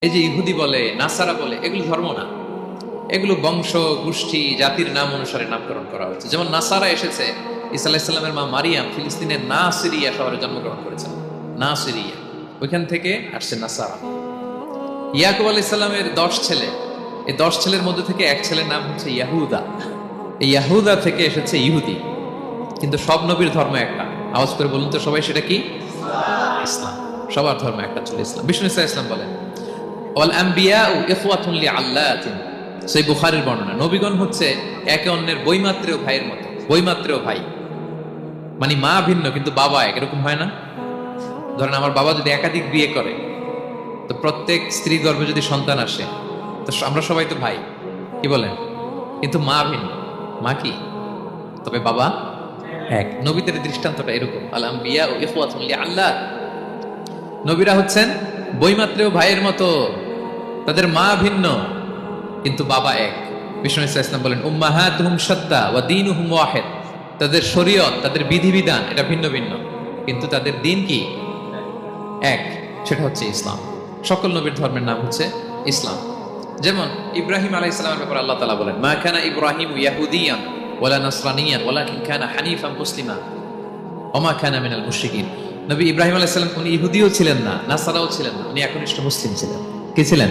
এই যে ইহুদি বলে, নাসারা বলে, এগুলো ধর্ম না, এগুলো বংশ গোষ্ঠী জাতির নাম অনুসারে নামকরণ করা হচ্ছে। যেমন নাসারা এসেছে, ঈসা আলাইহিস সালামের মা মারিয়াম ফিলিস্তিনের নাসিরিয়া শহরে জন্মগ্রহণ করেছেন। নাসিরিয়া, ওইখান থেকে আসছে নাসারা। ইয়াকুব আলাইহিস সালামের 10 ছেলে, এই 10 ছেলের মধ্যে থেকে এক ছেলের নাম হচ্ছে ইয়াহুদা। এই ইয়াহুদা থেকে এসেছে ইহুদি। কিন্তু সব নবীর ধর্ম একটা। আওয়াজ করে বলুন তো সবাই, সেটা কি? ইসলাম। সবার ধর্ম একটা ছিল ইসলাম। বিষ্ণু ইসলাম বলেন, ওয়াল আম্বিয়াউ ইখওয়াতুন লিআল্লাতিন, সেই বুখারীর বর্ণনা। নবীগণ হচ্ছে একে অন্যের বইমাত্রেয় ভাইয়ের মতো। বইমাত্রেয় ভাই মানে মা ভিন্ন কিন্তু বাবা এক, এরকম হয় না? ধরেন আমার বাবা যদি একাধিক বিয়ে করে, তো প্রত্যেক স্ত্রী গর্ভে যদি সন্তান আসে, তো আমরা সবাই তো ভাই, কি বলেন? কিন্তু মা ভিন্ন। মা কি? তবে বাবা এক। নবীদের দৃষ্টান্তটা এরকম। আল আম্বিয়াউ ইখওয়াতুন লিআল্লাহ, নবীরা হচ্ছেন বইমাত্রেয় ভাইয়ের মতো, তাদের মা ভিন্ন কিন্তু বাবা এক। বিষ্ণু ইসলাম বলেন, উম্মাহাতুহুম শাত্তা ওয়া দীনুহুম ওয়াহিদ, তাদের শরীয়ত, তাদের বিধিবিধান এটা ভিন্ন ভিন্ন, কিন্তু তাদের দিন কি? এক, সেটা হচ্ছে ইসলাম। সকল নবীর ধর্মের নাম হচ্ছে ইসলাম। যেমন ইব্রাহিম আলাইহিস সালামের ব্যাপারে আল্লাহ তাআলা বলেন, মা কানা ইব্রাহিম ইয়াহুদিয়ান ওয়ালা নাসরানিয়ান ওয়ালাকিন কানা হানিফান মুসলিমা ওয়া মা কানা মিনাল মুশরিকিন। নবী ইব্রাহিম আলাইহিস সালাম উনি ইহুদিও ছিলেন না, নাসারাও ছিলেন না, উনি একনিষ্ঠ মুসলিম ছিলেন। কি ছিলেন?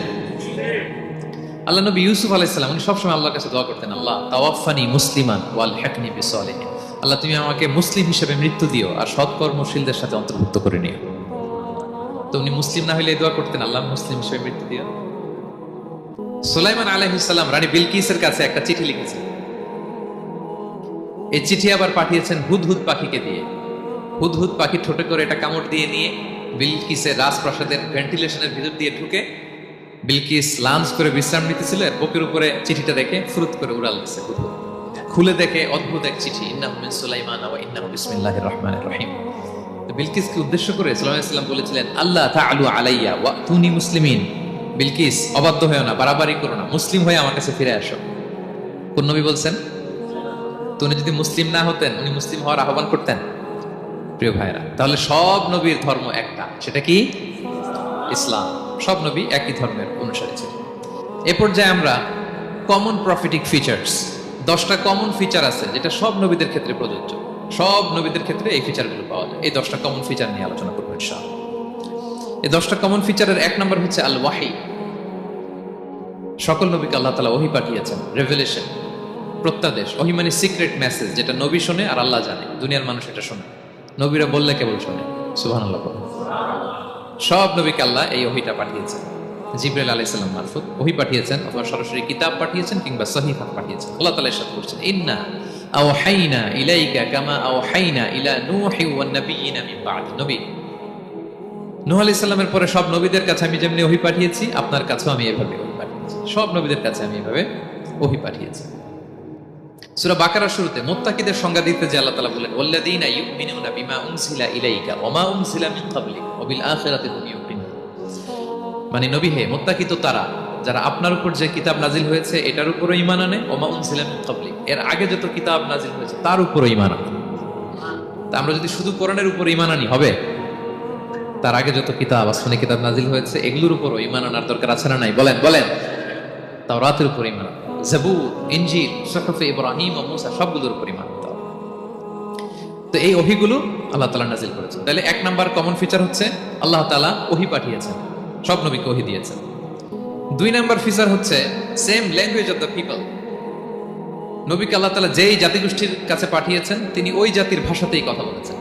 আল্লাহ নবী ইউসুফ আলাইহিস সালাম উনি সবসময় আল্লাহর কাছে দোয়া করতেন, আল্লাহ তাওয়াফানি মুসলিমান ওয়াল হিকনি বিসলিহিন, আল্লাহ তুমি আমাকে মুসলিম হিসেবে মৃত্যু দিও আর সৎকর্মশীলদের সাথে অন্তর্ভুক্ত করে নিও। তো উনি মুসলিম না হইলে এই দোয়া করতেন, আল্লাহ মুসলিম হিসেবে মৃত্যু দিও। সুলাইমান আলাইহিস সালাম রানী বিলকিসের কাছে একটা চিঠি লিখেছেন। এই চিঠি আবার পাঠিয়েছেন হুদহুদ পাখিকে দিয়ে। হুদহুদ পাখি ঠোঁটে করে এটা কামড় দিয়ে নিয়ে বিলকিসের রাজপ্রাসাদের ভেন্টিলেশনের ভিতর দিয়ে ঢুকে, বিলকিস লাঞ্চ করে বিশ্রাম নিতেছিল, বুকের উপরে চিঠিটা দেখে ফুরুত করে উড়াল দিচ্ছে হুদহুদ। খুলে দেখে অদ্ভুত এক চিঠি, ইন্নাহু মিন সুলাইমান ওয়া ইন্নাহু বিসমিল্লাহির রহমানির রহিম। তো বিলকিসকে উদ্দেশ্য করে সাল্লাল্লাহু আলাইহি ওয়াসাল্লাম বলেছিলেন, আল্লাহ তাআলু আলাইয়া ওয়া তুনি মুসলিমিন, বিলকিস অবাধ্য হয়ো না, বাড়াবাড়ি করো না, মুসলিম হয়ে আমার কাছে ফিরে আসো। কোন নবী বলছেন? তো উনি যদি মুসলিম না হতেন, উনি মুসলিম হওয়ার আহ্বান করতেন? প্রিয় ভাইরা, তাহলে সব নবীর ধর্ম একটা, সেটা কি? ইসলাম। সব নবী একই ধর্মের অনুসারী ছিলেন। এ পর্যায়ে আমরা কমন প্রফিটিক ফিচার্স, 10টা কমন ফিচার আছে যেটা সব নবীদের ক্ষেত্রে প্রযোজ্য। সব নবীদের ক্ষেত্রে এই ফিচারগুলো পাওয়া যায়। এই 10টা কমন ফিচার নিয়ে আলোচনা করবো ইনশাআল্লাহ। এই 10টা কমন ফিচারের 1 নম্বর হচ্ছে আল ওয়াহি। সকল নবীকে আল্লাহ তাআলা ওহী পাঠিয়েছেন, রেভেলেশন, প্রত্যাদেশ। ওহী মানে সিক্রেট মেসেজ, যেটা নবী শোনে আর আল্লাহ জানে, দুনিয়ার মানুষ এটা শোনে। নবীরা বললে কেবল শোনে। সুবহানাল্লাহ। সব নবীকে আল্লাহ এই ওহীটা পাঠিয়েছেন। জিবরাইল আলাইহিস সালাম মারফত ওহী পাঠিয়েছেন, অথবা সরাসরি কিতাব পাঠিয়েছেন, কিংবা সহিফা পাঠিয়েছেন। আল্লাহ তাআলা ইরশাদ করছেন, ইন্না আওহাইনা ইলাইকা কামা আওহাইনা ইলা নূহি ওয়ান নাবিয়িনা মিন বা'দি। নবী নূহ আলাইহিস সালামের পরে সব নবীদের কাছে আমি যেমনি ওহী পাঠিয়েছি, আপনার কাছেও আমি এভাবে ওহী পাঠিয়েছি। সব নবীদের কাছে আমি এভাবে ওহী পাঠিয়েছি। সূরা বাকারার শুরুতে মুত্তাকিদের সংজ্ঞা দিতে যে আল্লাহ তাআলা বলেন, ওয়াল্লাযীনা ইউমিনুনা বিমা উনজিলা ইলাইকা ওয়া মা উনজিলা মিন ক্বাবলিক ওয়া বিল আখিরাতি হুম ইউকিনুন। মানে নবী হে, মুত্তাকি তো তারা যারা আপনার উপর যে কিতাব নাজিল হয়েছে এটার উপরও ঈমান আনে, ওয়া মা উনজিলা মিন ক্বাবলিক, এর আগে যত কিতাব নাজিল হয়েছে তার উপরও ঈমান আনে। তা আমরা যদি শুধু কোরআনের উপর ঈমান আনি হবে? তার আগে যত কিতাব, আসমানি কিতাব নাজিল হয়েছে এগুলোর উপরও ঈমান আনার দরকার আছে না নাই? বলেন বলেন। তাওরাতের উপর ঈমান, জাবুর, ইনজিল, সুহুফে ইব্রাহিম ও মূসা, সবগুলোর উপর ঈমান আনতে হবে। তো এই ওহীগুলো আল্লাহ তাআলা নাজিল করেছেন। তাহলে 1 নাম্বার কমন ফিচার হচ্ছে আল্লাহ তাআলা ওহী পাঠিয়েছেন, সব নবীকে ওহী দিয়েছেন। 2 নাম্বার ফিচার হচ্ছে same language of the people. নবীকে আল্লাহ তাআলা যেই জাতিগোষ্ঠীর কাছে পাঠিয়েছেন তিনি ওই জাতির ভাষাতেই কথা বলেছেন।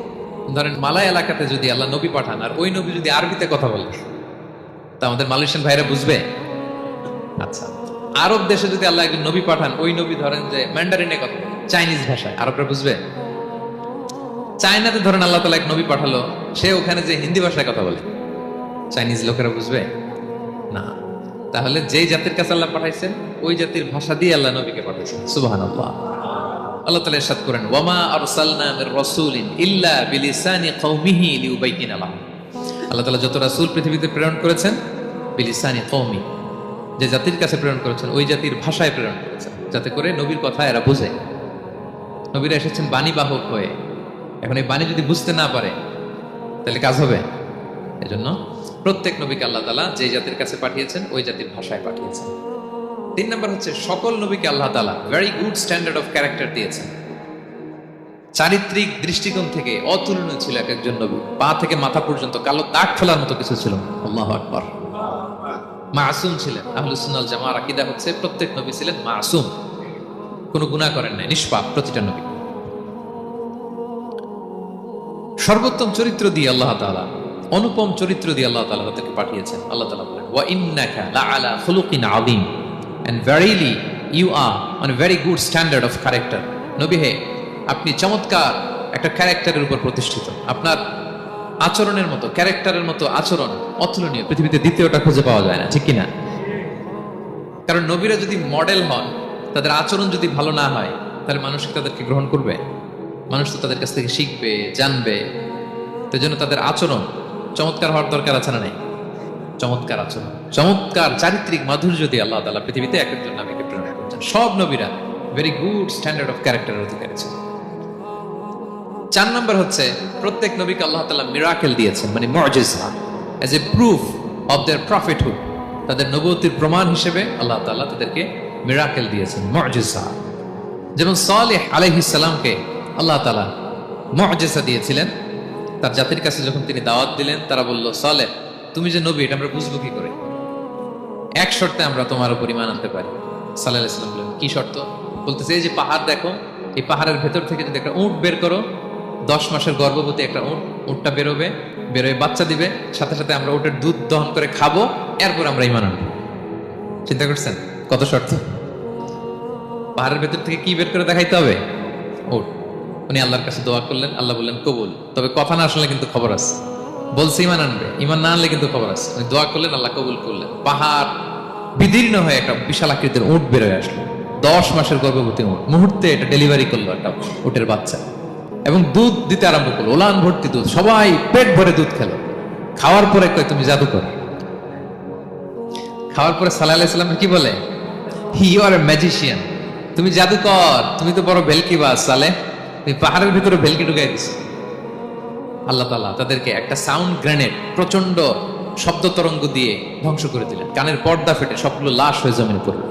ধরেন মালয় এলাকাতে যদি আল্লাহ নবী পাঠান আর ওই নবী যদি আরবিতে কথা বলে, তা আমাদের মালয়েশিয়ান ভাইরা বুঝবে? আচ্ছা, আরব দেশে যদি আল্লাহ একজন নবী পাঠান, ওই নবী ধরেন যে ম্যান্ডারিনে কথা বলে, চাইনিজ ভাষায়, আরবরা বুঝবে? চায়নাতে ধরেন আল্লাহ তাআলা এক নবী পাঠালো, সে ওখানে যে হিন্দি ভাষায় কথা বলে, চাইনিজ লোকেরা বুঝবে না। তাহলে যেই জাতির কাছে আল্লাহ পাঠাইছেন ওই জাতির ভাষা দিয়ে আল্লাহ নবীকে পাঠাইছেন। সুবহানাল্লাহ। আল্লাহ তাআলা ইরশাদ করেন, ওয়ামা আরসালনা মির রাসূলিন ইল্লা বিলিসানি কওমিহি লিউবাইয়িনা লাহুম। আল্লাহ তাআলা যত রাসূল পৃথিবীতে প্রেরণ করেছেন, বিলিসানি কওমি, যে জাতির কাছে প্রেরণ করেছেন ওই জাতির ভাষায় প্রেরণ করেছেন, যাতে করে নবীর কথা এরা বুঝে। নবীরা এসেছেন বাণী বাহক হয়ে। এখন এই বাণী যদি বুঝতে না পারে তাহলে কাজ হবে? এজন্য প্রত্যেক নবীকে আল্লাহ তাআলা যে জাতির কাছে পাঠিয়েছেন ওই জাতির ভাষায় পাঠিয়েছেন। 3 নম্বর হচ্ছে সকল নবীকে আল্লাহ তাআলা very good standard of character দিয়েছেন। চারিত্রিক দৃষ্টিকোণ থেকে অতুলনীয় ছিল এক একজন নবী। পা থেকে মাথা পর্যন্ত কালো দাগ ফেলার মতো কিছু ছিল না। আল্লাহু আকবার। মাসুম ছিলেন। আহলুস সুন্নাহ ওয়াল জামাআর আকীদা হচ্ছে প্রত্যেক নবী ছিলেন মাসুম, কোনো গুনাহ করেন নাই, নিষ্পাপ প্রতিটা নবী। সর্বোত্তম চরিত্র দিয়ে আল্লাহ তাআলা, অনুপম চরিত্র দিয়ে আল্লাহ তাআলা তাদেরকে পাঠিয়েছেন। আল্লাহ তাআলা বলেন, ওয়া ইন্নাকা লাআলা খুলুকিন আযীম, and verily you are on a very good standard of character. নবী হে, আপনি চমৎকার একটা ক্যারেক্টারের উপর প্রতিষ্ঠিত। আপনার আচরণের মতো, ক্যারেক্টারের মতো আচরণ অতুলনীয়, পৃথিবীতে দ্বিতীয়টা খুঁজে পাওয়া যায় না, ঠিক কিনা? কারণ নবীরা যদি মডেল হন, তাদের আচরণ যদি ভালো না হয়, তাহলে মানুষ তাদেরকে গ্রহণ করবে? মানুষ তো তাদের কাছ থেকে শিখবে, জানবে। তো জন্য তাদের আচরণ চমৎকার হওয়ার দরকার আছে না নাই? চমৎকার আচরণ, চমৎকার চারিত্রিক মাধুর্য দিয়ে আল্লাহ তাআলা পৃথিবীতে এক একজন নবীকে প্রেরণ করেছেন। সব নবীরা ভেরি গুড স্ট্যান্ডার্ড অফ ক্যারেক্টারের অধিকারী ছিল। 4 নম্বর হচ্ছে প্রত্যেক নবীকে আল্লাহ তাআলা মিরাকেল দিয়েছেন, মানে মুজিজা, as a proof of their prophethood. তাদের নবুয়তির প্রমাণ হিসেবে আল্লাহ তাআলা তাদেরকে মিরাকেল দিয়েছেন, মুজিজা। যেমন সালেহ আলাইহিস সালামকে আল্লাহ তাআলা মুজিজা দিয়েছিলেন। তার জাতির কাছে যখন তিনি দাওয়াত দিলেন, তারা বলল, সালেহ তুমি যে নবী এটা আমরা বুঝবো কি করে? এক শর্তে আমরা তোমার উপর ঈমান আনতে পারি। সাল্লাল্লাহু আলাইহি ওয়াসাল্লাম বললেন, কি শর্ত? বলতেছে, এই যে পাহাড় দেখো, এই পাহাড়ের ভেতর থেকে যদি একটা উট বের করো, 10 মাসের গর্ভবতী একটা উটটা বেরোবে, বেরোয় বাচ্চা দিবে, সাথে সাথে আমরা উটের দুধ দহন করে খাবো, এরপর আমরা ঈমান আনবো। চিন্তা করছেন কত শর্ত? পাহাড়ের ভেতর থেকে কি বের করে দেখাইতে হবে? উট। উনি আল্লাহর কাছে দোয়া করলেন, আল্লাহ বললেন কবুল। তবে কথা না আসলে কিন্তু খবর আছে। বলছে ঈমান আনবে, ঈমান না আনলে কিন্তু খবর আছে। উনি দোয়া করলেন, আল্লাহ কবুল করলেন। পাহাড় বিদীর্ণ হয়ে একটা বিশাল আকৃতির উট বেরোয় আসলো, 10 মাসের গর্ভবতী উট। মুহূর্তে এটা ডেলিভারি করলো একটা উটের বাচ্চা, এবং দুধ দিতে আরম্ভ করলো, ওলান ভর্তি দুধ। সবাই পেট ভরে দুধ খেলো। খাওয়ার পরে কয়, তুমি জাদুকর। খাওয়ার পরে সাল্লাল্লাহু আলাইহি ওয়াসাল্লাম কি বলে? ইউ আর এ ম্যাজিশিয়ান, তুমি জাদুকর, তুমি তো বড় ভেলকিবাজ সালেহ, তুমি পাহাড়ের ভিতরে ভেলকি ঢুকাই দিছো। আল্লাহ তাআলা তাদেরকে একটা সাউন্ড গ্রেনেড, প্রচন্ড শব্দ তরঙ্গ দিয়ে ধ্বংস করে দিলেন। কানের পর্দা ফেটে সবগুলো লাশ হয়ে জমিনে পড়ল।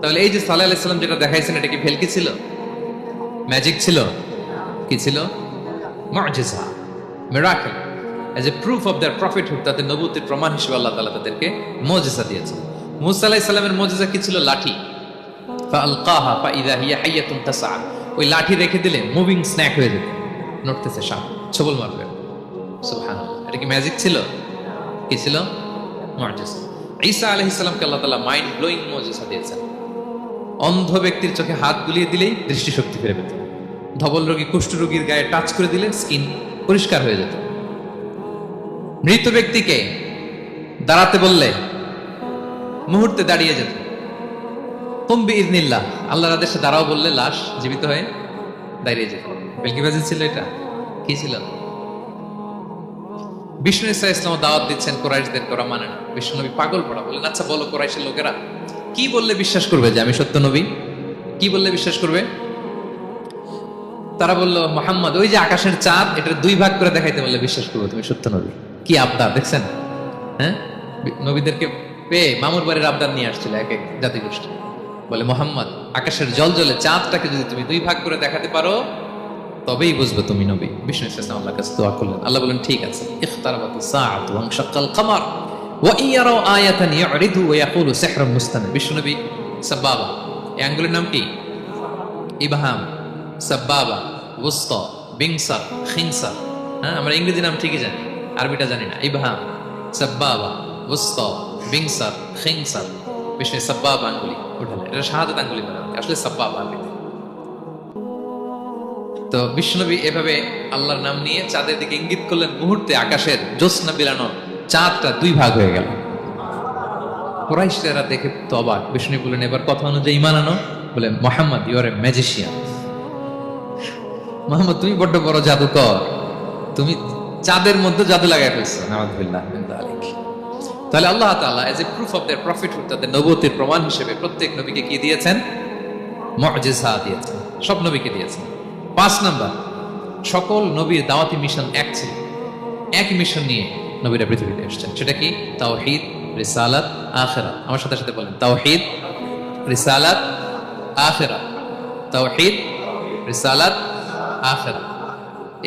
তাহলে এই যে সাল্লাল্লাহু আলাইহি ওয়াসাল্লাম যেটা দেখাইছেন, এটা কি ভেলকি ছিল? ম্যাজিক ছিল? কি ছিল? মুজিজা, miracle, as a proof of their prophethood. তাদের নবুয়তির প্রমাণ হিসেবে আল্লাহ তাআলা তাদেরকে মুজিজা দিয়েছেন। মূসা আলাইহিস সালামের মুজিজা কি ছিল? লাঠি। ফাআলকাহা ফাইযা হিয়া হাইয়াতুন তাসআ। ওই লাঠি রেখে দিলে মুভিং স্ন্যাক হয়ে যেত, নড়তেছে, সাপ ছবল মারবে। সুবহানাল্লাহ। এটা কি ম্যাজিক ছিল? কি ছিল? মুজিজা। ঈসা আলাইহিস সালামকে আল্লাহ তাআলা মাইন্ড ব্লোয়িং মুজিজা দিয়েছেন। অন্ধ ব্যক্তির চোখে হাত বুলিয়ে দিলেই দৃষ্টিশক্তি ফিরে পেত। ধবল রোগী, কুষ্ঠ রোগীর গায়ে টাচ করে দিলে স্কিন পরিষ্কার হয়ে যেত। মৃত ব্যক্তিকে দাঁড়াতে বললে মুহূর্তে দাঁড়িয়ে যেত। কুম বিইযনিল্লাহ, আল্লাহর আদেশে দাঁড়াও বললে লাশ জীবিত হয়ে দাঁড়িয়ে যেত। ভেলকিবাজি ছিল এটা? কি ছিল? বিষ্ণু ঈসা ইসলাম দাওয়াত দিচ্ছেন কুরাইশদের, ওরা মানে না। বিষ্ণু নবী পাগল পড়া, বললেন, আচ্ছা বলো কুরাইশের লোকেরা কি বললে বিশ্বাস করবে যে আমি সত্য নবী? কি বললে বিশ্বাস করবে? তারা বলল, মুহাম্মদ ওই যে আকাশের চাঁদ, এটার 2 ভাগ করে দেখাইতে বললে বিশ্বাস করবো তুমি সত্য নবী। কি আবদার দেখছেন? হ্যাঁ, নবীদেরকে পেয়ে মামুর বাড়ির আবদার নিয়ে আসছিল এক এক জাতিগোষ্ঠী। বলে, মুহাম্মদ আকাশের জল জলে চাঁদটাকে যদি তুমি 2 ভাগ করে দেখাতে পারো, তবেই বুঝবে তুমি নবী। বিষ্ণু ইসলাম আল্লাহর কাছে দোয়া করলেন। আল্লাহ বলেন, ঠিক আছে। ইখতারাবাতিস সাআতু ওয়া ইনশাক্কাল কমার ওয়া ইয়ারাউ আয়াতান ইউরিদু ওয়া ইয়াকুলু সিহরুম মুস্তামির। বিষ্ণু নবী সাব্বাবা, এই আঙ্গুলের নাম কি? ইবহাম, সাব্বাবা, ওয়ুসতা, বিংসার, খিনসার। হ্যাঁ, আমরা ইংরেজি নাম ঠিকই জানি, আরবিটা জানি না। ইবহাম, সাব্বাবা, ওয়ুসতা, বিংসার, খিনসার। বিষ্ণু সাব্বাবা আঙ্গুলি উঠালেন। এটা শাহাদাত আঙ্গুলি বলা হয়, আসলে সাব্বাবা আরবিতে। তো বিশ্বনবী এভাবে আল্লাহর নাম নিয়ে চাঁদের দিকে ইঙ্গিত করলেন। মুহূর্তে আকাশের জ্যোৎস্না বিলানো চাঁদটা 2 ভাগ হয়ে গেল। কুরাইশরা দেখে তো অবাক। বিষ্ণু বললেন, এবার কথা অনুযায়ী ঈমান আনো। বলে, Muhammad you are a magician. Muhammad তুমি বড্ড বড় জাদুকর, তুমি চাঁদের মধ্যে জাদু লাগাই ফেলছো। নাউযুবিল্লাহ মিন যালিক। তাহলে আল্লাহ তাআলা age a proof of their prophethood, তাদের নবুয়তির প্রমাণ হিসেবে প্রত্যেক নবীকে কি দিয়েছেন? মুজিজা দিয়েছেন। সব নবীকে দিয়েছেন। 5 নাম্বার, সকল নবীর দাওয়াতি মিশন এক ছিল। এক মিশন নিয়ে নবীরা পৃথিবীতে এসেছেন। সেটা কি? তাওহীদ, রিসালাত, আখিরাত। আমার সাথে সাথে বলেন, তাওহীদ, রিসালাত, আখিরাত। তাওহীদ, রিসালাত, আখিরাত।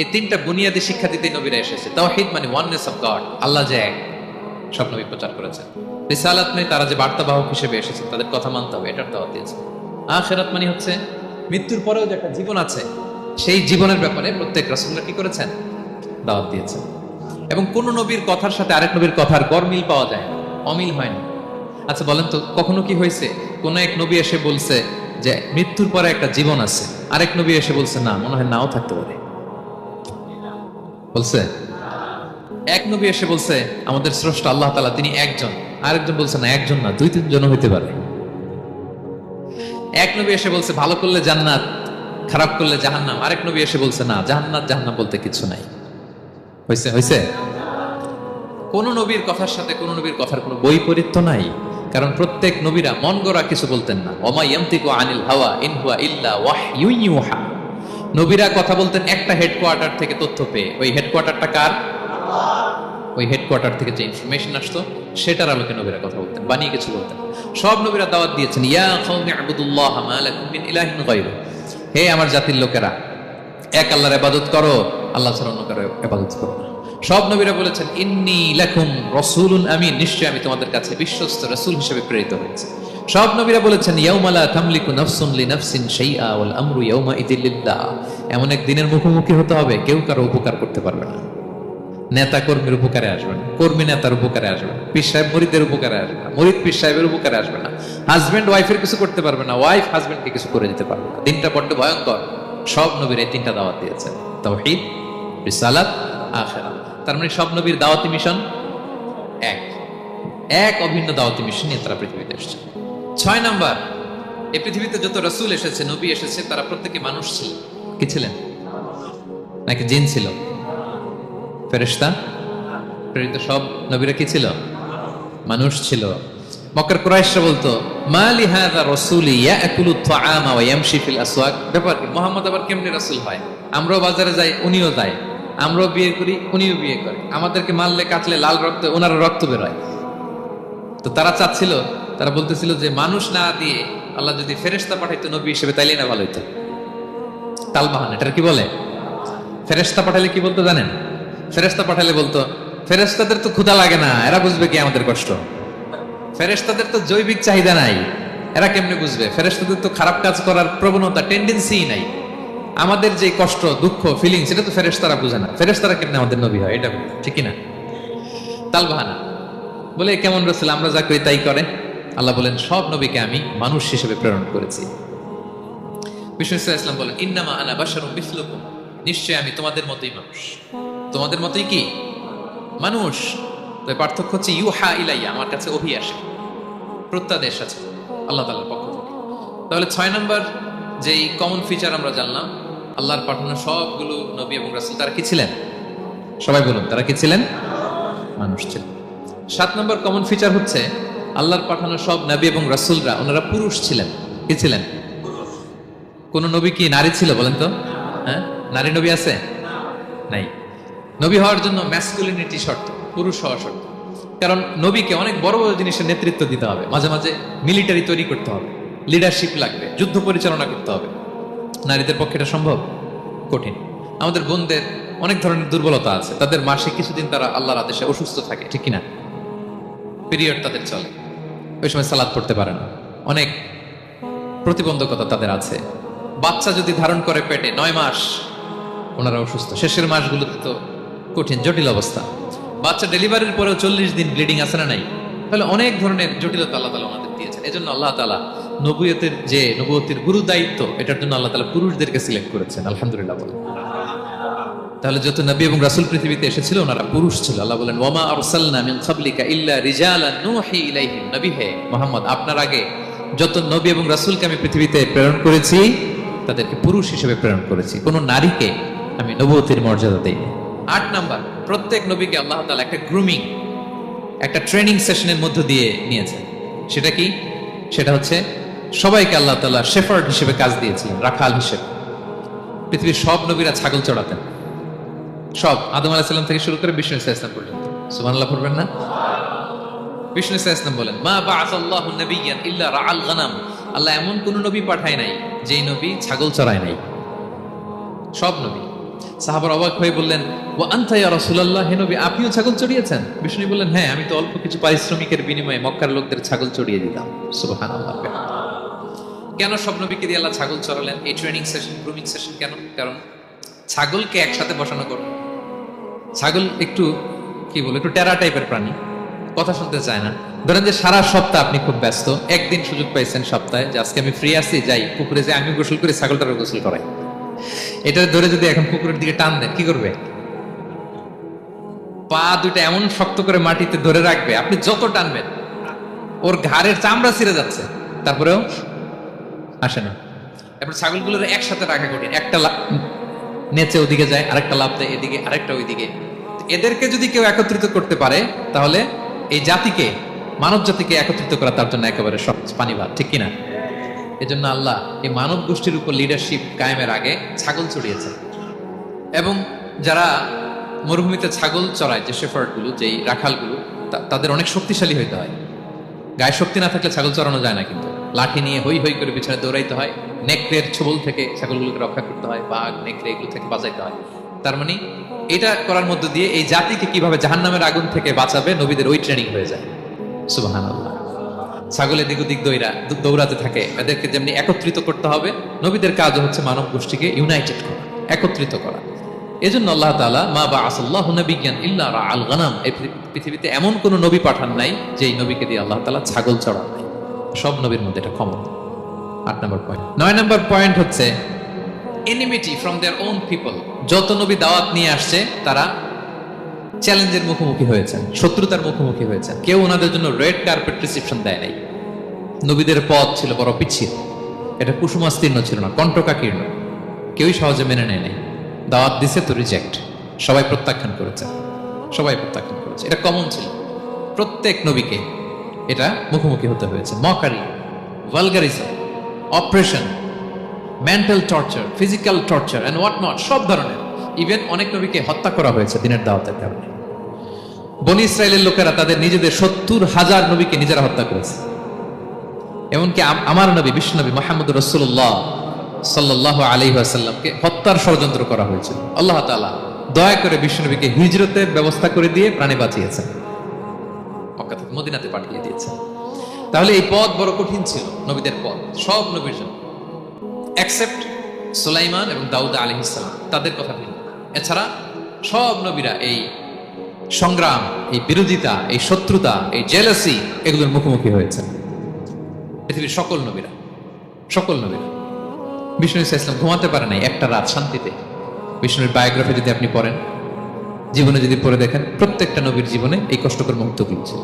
এই তিনটা বুনিয়াদী শিক্ষা দিতে নবীরা এসেছে। তাওহীদ মানে ওয়াননেস অফ গড, আল্লাহ যে এক, সব নবী প্রচার করেছেন। রিসালাত মানে তারা যে বার্তাবাহক হিসেবে এসেছে তাদের কথা মানতে হবে, এটার দাওয়াত দিয়েছে। আখিরাত মানে হচ্ছে মৃত্যুর পরেও যে একটা জীবন আছে, সেই জীবনের ব্যাপারে প্রত্যেক রাসূলরা কি করেছেন? দাওয়াত দিয়েছেন। এবং কোন নবীর কথার সাথে আরেক নবীর কথার গরমিল পাওয়া যায় না, অমিল হয় না। আচ্ছা বলেন তো, কখনো কি হয়েছে কোন এক নবী এসে বলছে যে মৃত্যুর পরে একটা জীবন আছে, আরেক নবী এসে বলছে না, মনে হয় নাও থাকতে পারে? বলছে? এক নবী এসে বলছে আমাদের স্রষ্টা আল্লাহ তাআলা তিনি একজন, আরেকজন বলছে না একজন না, দুই তিনজন হইতে পারে। এক নবী এসে বলছে ভালো করলে জান্নাত, খারাপ করলে জাহান্নাম, আরেক নবী এসে বলছে না, জান্নাত জাহান্নাম বলতে কিছু নাই। হইছে? হইছে? কোন নবীর কথার সাথে কোন নবীর কথার কোনো বৈপরীত্য নাই, কারণ প্রত্যেক নবীরা মন গড়া কিছু বলতেন না। ওমা ইয়ামতিকু আনিল হাওয়া ইন হুয়া ইল্লা ওয়াহয়ুন ইউহা। নবীরা কথা বলতেন একটা হেডকোয়ার্টার থেকে তথ্য পেয়ে। ওই হেডকোয়ার্টারটা কার? ওই হেডকোয়ার্টার থেকে যে ইনফরমেশন আসতো সেটার আলোকে নবীরা কথা বলতেন, বানিয়ে কিছু বলতেন। সব নবীরা দাওয়াত দিয়েছেন, ইয়া কওমি ইবুদুল্লাহ মা লাকুম মিন ইলাহিন গায়রু। হে আমার জাতির লোকেরা, এক আল্লাহর ইবাদত করো, আল্লাহ ছাড়া অন্য কারো ইবাদত করো না। সব নবীরা বলেছেন ইন্নী লাকুম রাসূলুন আমিন, নিশ্চয় আমি তোমাদের কাছে বিশ্বস্ত রাসূল হিসেবে প্রেরিত হয়েছি। সব নবীরা বলেছেন ইয়াউমা লা তামলিকু নাফসুন লিনাফসিন শাইআ ওয়াল আমরু ইয়াউমা ইযিল লিল্লাহ। এমন এক দিনের মুখোমুখি হতে হবে কেউ কারো উপকার করতে পারবে না। নেতা কর্মীর উপকারে আসবে না, কর্মী নেতার উপকারে আসবে না, পীর সাহেব মুরিদের উপকারে আসবে না, মুরিদ পীর সাহেবের উপকারে আসবে না, হাজবেন্ড ওয়াইফের কিছু করতে পারবে না, ওয়াইফ হাজবেন্ডকে কিছু করে দিতে পারবে না। দিনটা বড্ড ভয়ঙ্কর। সব নবীর এই তিনটা দাওয়াত দিয়েছেন, তাওহীদ, রিসালাত, আখিরাত। তার মানে সব নবীর দাওয়াতি মিশন এক, এক অভিন্ন দাওয়াতি মিশন নিয়ে তারা পৃথিবীতে এসেছে। 6 নাম্বার, এই পৃথিবীতে যত রাসূল এসেছে, নবী এসেছে, তারা প্রত্যেকে মানুষ ছিল। কি ছিলেন? নাকি জিন ছিল? ফেরেশতা? প্রেরিত সব নবীরা কি ছিল? মানুষ ছিল। মক্কার কুরাইশরা বলতো মা লিহাযা রাসূলি ইয়াকুলু আত-তাআমা ওয়া ইয়ামশি ফিল আসওয়াক। ব্যাপার কি, মুহাম্মদ আবার কেমনে রাসূল হয়? আমরাও বাজারে যাই, উনিও যায়, আমরাও বিয়ে করি, উনিও বিয়ে করে, আমাদেরকে মারলে কাটলে লাল রক্ত, ওনার রক্ত বের হয়। তো তারা চাচ্ছিল, তারা বলতেছিল যে মানুষ না দিয়ে আল্লাহ যদি ফেরেশতা পাঠাইতো নবী হিসেবে, তাইলে না ভালো হইতো। তালবাহান, এটা কি বলে? ফেরেশতা পাঠালে কি বলতো জানেন? ফেরেশতা পাঠালে বলতো ফেরেশতাদের তো ক্ষুধা লাগে না, এরা বুঝবে কি আমাদের কষ্ট? ফেরেশতাদের তো জৈবিক চাহিদা নাই, এরা কেমনে বুঝবে? ফেরেশতাদের তো খারাপ কাজ করার প্রবণতা, টেন্ডেন্সি নাই। আমাদের যে কষ্ট, দুঃখ, ফিলিংস, এটা তো ফেরেশতারা বুঝে না। ফেরেশতারা কেমনে আমাদের নবী হয়? এটা ঠিক না? তালবাহানা বলে কেমন রাসূল, আমরা যা করি তাই করে। আল্লাহ বলেন সব নবীকে আমি মানুষ হিসেবে প্রেরণ করেছি। বিষ্ণু ইসলাম বলেন ইন্নামা আনা বাশারুম মিসলুকুম, নিশ্চয় আমি তোমাদের মতোই মানুষ। তোমাদের মতোই কি মানুষ, তবে পার্থক্য হচ্ছে ইউহা ইলাইয়া, আমার কাছে ওহী আসে, প্রত্যাদেশ আছে আল্লাহ তাআলার পক্ষ থেকে। তাহলে 6 নাম্বার যেই কমন ফিচার আমরা জানলাম, আল্লাহর পাঠানো সবগুলো নবী এবং রাসূল তারা কি ছিলেন? সবাই বলুন, তারা কি ছিলেন? মানুষ ছিলেন। 7 নম্বর কমন ফিচার হচ্ছে আল্লাহর পাঠানো সব নবী এবং রাসূলরা ওনারা পুরুষ ছিলেন। কি ছিলেন? কোন নবী কি নারী ছিল বলেন তো? হ্যাঁ, নারী নবী আছে? নাই। নবী হওয়ার জন্য ম্যাসকুলিনিটি শর্ত, পুরুষ হওয়া শর্ত। কারণ নবীকে অনেক বড় বড় জিনিসের নেতৃত্ব দিতে হবে, মাঝে মাঝে মিলিটারি তৈরি করতে হবে, লিডারশিপ লাগবে, যুদ্ধ পরিচালনা করতে হবে। নারীদের পক্ষে এটা সম্ভব? কঠিন। আমাদের বোনদের অনেক ধরনের দুর্বলতা আছে, তাদের মাসে কিছুদিন তারা আল্লাহর আদেশে অসুস্থ থাকে, ঠিক কিনা? পিরিয়ড তাদের চলে, ওই সময় সালাত পড়তে পারে না, অনেক প্রতিবন্ধকতা তাদের আছে। বাচ্চা যদি ধারণ করে পেটে 9 মাস, ওনারা অসুস্থ। শেষের মাসগুলোতে তো কঠিন, জটিল অবস্থা। বাচ্চা ডেলিভারির পরেও 40 দিন ব্লিডিং আছে না নাই? তাহলে অনেক ধরনের জটিলতা আল্লাহ তাআলা ওনাদের দিয়েছেন। এজন্য আল্লাহ তাআলা নবুয়তের গুরু দায়িত্ব, এটার জন্য আল্লাহ তাআলা পুরুষদেরকে সিলেক্ট করেছেন। আলহামদুলিল্লাহ বলেন। তাহলে যত নবী এবং রাসূল পৃথিবীতে এসেছিল ওনারা পুরুষ ছিল। আল্লাহ বলেন ওয়ামা আরসালনা মিন ক্বাবলিকা ইল্লা রিজালান নূহি ইলাইহিম। নবী হে মুহাম্মদ, আপনার আগে যত নবী এবং রাসূলকে আমি পৃথিবীতে প্রেরণ করেছি তাদেরকে পুরুষ হিসেবে প্রেরণ করেছি, কোন নারীকে আমি নবুয়তের মর্যাদা দেইনি। 8 নাম্বার, প্রত্যেক নবীকে আল্লাহ তাআলা একটা গ্রুমিং, একটা ট্রেনিং সেশনের মধ্য দিয়ে নিয়েছেন। সেটা কি? সেটা হচ্ছে সবাইকে আল্লাহ তাআলা শেফার্ড হিসেবে কাজ দিয়েছিলেন, রাখাল হিসেবে। পৃথিবীর সব নবীরা ছাগল চড়াতেন, সব আদম আলাইহিস সালাম থেকে শুরু করে বিষ্ণু ইসা ইসলাম পর্যন্ত। সুবহানাল্লাহ পড়বেন না? বিষ্ণু ইসা ইসলাম বলেন, মা বাআসাল্লাহু নাবিয়্যান ইল্লা রাআল গানাম, আল্লাহ এমন কোন নবী পাঠায় নাই যেই নবী ছাগল চড়ায় নাই। সব নবী। সাহাবারা অবাক হয়ে বললেন, ওয়া আনতা ইয়া রাসূলুল্লাহ, হে নবী আপনিও ছাগল চড়িয়েছেন? বিষ্ণু বললেন, হ্যাঁ, আমি তো অল্প কিছু পারিশ্রমিকের বিনিময়ে মক্কার লোকদের ছাগল চড়িয়ে দিতাম। সুবহানাল্লাহ। কেন সব নবীকে দিয়ে আল্লাহ ছাগল চড়ালেন? এই ট্রেনিং সেশন, গ্রুমিং সেশন কেন? কারণ ছাগলকে একসাথে বসানো করবে। ছাগল একটু কি বলে, একটু টেরা টাইপের প্রাণী, কথা শুনতে চায় না। ধরেন যে সারা সপ্তাহ আপনি খুব ব্যস্ত, একদিন সুযোগ পাইছেন সপ্তাহে যে আজকে আমি ফ্রি আছি, যাই পুকুরে যাই, আমি গোসল করি, ছাগলটারও গোসল করাই। এটা ধরে যদি এখন পুকুরের দিকে টান দেন, কি করবে? পা দুইটা এমন শক্ত করে মাটিতে ধরে রাখবে, আপনি যত টানবেন ওর ঘাড়ের চামড়া ছিঁড়ে যাচ্ছে, তারপরেও আসে না। এরপর ছাগলগুলোর একসাথে রাখা কঠিন, একটা নেচে ওদিকে যায়, আরেকটা লাফ দেয় এদিকে, আরেকটা ওইদিকে। এদেরকে যদি কেউ একত্রিত করতে পারে তাহলে এই জাতিকে, মানব জাতিকে একত্রিত করা তার জন্য একেবারে সহজ পানি ভাত, ঠিক কিনা? এজন্য আল্লাহ এই মানব গোষ্ঠীর উপর লিডারশিপ কায়েমের আগে ছাগল চড়িয়েছে। এবং যারা মরুভূমিতে ছাগল চড়ায়, যে শেফার্ডগুলো, যেই রাখালগুলো, তাদের অনেক শক্তিশালী হইতে হয়। গায়ে শক্তি না থাকলে ছাগল চড়ানো যায় না, কিন্তু লাঠি নিয়ে হই হই করে পিছনে দৌড়াইতে হয়, নেকড়ের ছোবল থেকে ছাগলগুলোকে রক্ষা করতে হয়, বাঘ নেকড়ে এগুলো থেকে বাঁচাইতে হয়। তার মানে এটা করার মধ্য দিয়ে এই জাতিকে কিভাবে জাহান্নামের আগুন থেকে বাঁচাবে নবীদের ওই ট্রেনিং হয়ে যায়। সুবহানাল্লাহ। ছাগলের দিক ওদিক দৌড়াতে থাকে, এদেরকে যেমনি একত্রিত করতে হবে, নবীদের কাজ হচ্ছে মানব গোষ্ঠীকে ইউনাইটেড করা, একত্রিত করা। এজন্য আল্লাহ তাআলা মা বাআসাল্লাহু নাবিয়্যান ইল্লা রাআল গানাম, এই পৃথিবীতে এমন কোন নবী পাঠান নাই যে এই নবীকে দিয়ে আল্লাহ তাআলা ছাগল চড়ান নাই। সব নবীর মধ্যে এটা কমন। 8 নম্বর পয়েন্ট। 9 নম্বর পয়েন্ট হচ্ছে enmity from their own people. যত নবী দাওয়াত নিয়ে আসছে তারা চ্যালেঞ্জের মুখোমুখি হয়েছেন, শত্রুতার মুখোমুখি হয়েছেন। কেউ ওনাদের জন্য রেড কার্পেট রিসেপশন দেয় নাই। নবীদের পথ ছিল বড় পিচ্ছিল, এটা কুসুমাস্তীর্ণ ছিল না, কণ্টকাকীর্ণ। কেউই সহজে মেনে নেয় নাই। দাওয়াত দিছে তো রিজেক্ট, সবাই প্রত্যাখ্যান করেছে, সবাই প্রত্যাখ্যান করেছে। এটা কমন ছিল, প্রত্যেক নবীকে এটা মুখোমুখি হতে হয়েছে। Mockery, vulgarism, oppression, mental torture, physical torture and what not, সব ধরনের। ইভেন অনেক নবীকে হত্যা করা হয়েছে দিনের দাওয়াতের কারণে। বনী ইসরায়েলের লোকেরা তাদের নিজেদের 70,000 নবীকে নিজেরা হত্যা করেছে। এমনকি আমার নবী বিশ্ব নবী মুহাম্মদ রাসূলুল্লাহ সাল্লাল্লাহু আলাইহি ওয়াসাল্লামকে হত্যার ষড়যন্ত্র করা হয়েছিল। আল্লাহ তাআলা দয়া করে বিশ্ব নবীকে হিজরতের ব্যবস্থা করে দিয়ে প্রাণে বাঁচিয়েছেন, মক্কা থেকে মদিনাতে পাঠিয়ে দিয়েছেন। তাহলে এই পথ বড় কঠিন ছিল, নবীদের পথ, সব নবীর জন্য, এক্সেপ্ট সুলাইমান এবং দাউদ আলাইহিস সালাম, তাদের কথা ভিন্ন। এছাড়া সব নবীরা এই সংগ্রাম, এই বিরোধিতা, এই শত্রুতা, এই জেলাসি, এগুলোর মুখোমুখি হয়েছে। পৃথিবীর সকল নবীরা, সকল নবীরা। বিষ্ণু ইসলাম ঘুমাতে পারে নাই একটা রাত শান্তিতে। বিষ্ণুর বায়োগ্রাফি যদি আপনি পড়েন, জীবনে যদি পড়ে দেখেন, প্রত্যেকটা নবীর জীবনে এই কষ্টকর মুহূর্তগুলো ছিল।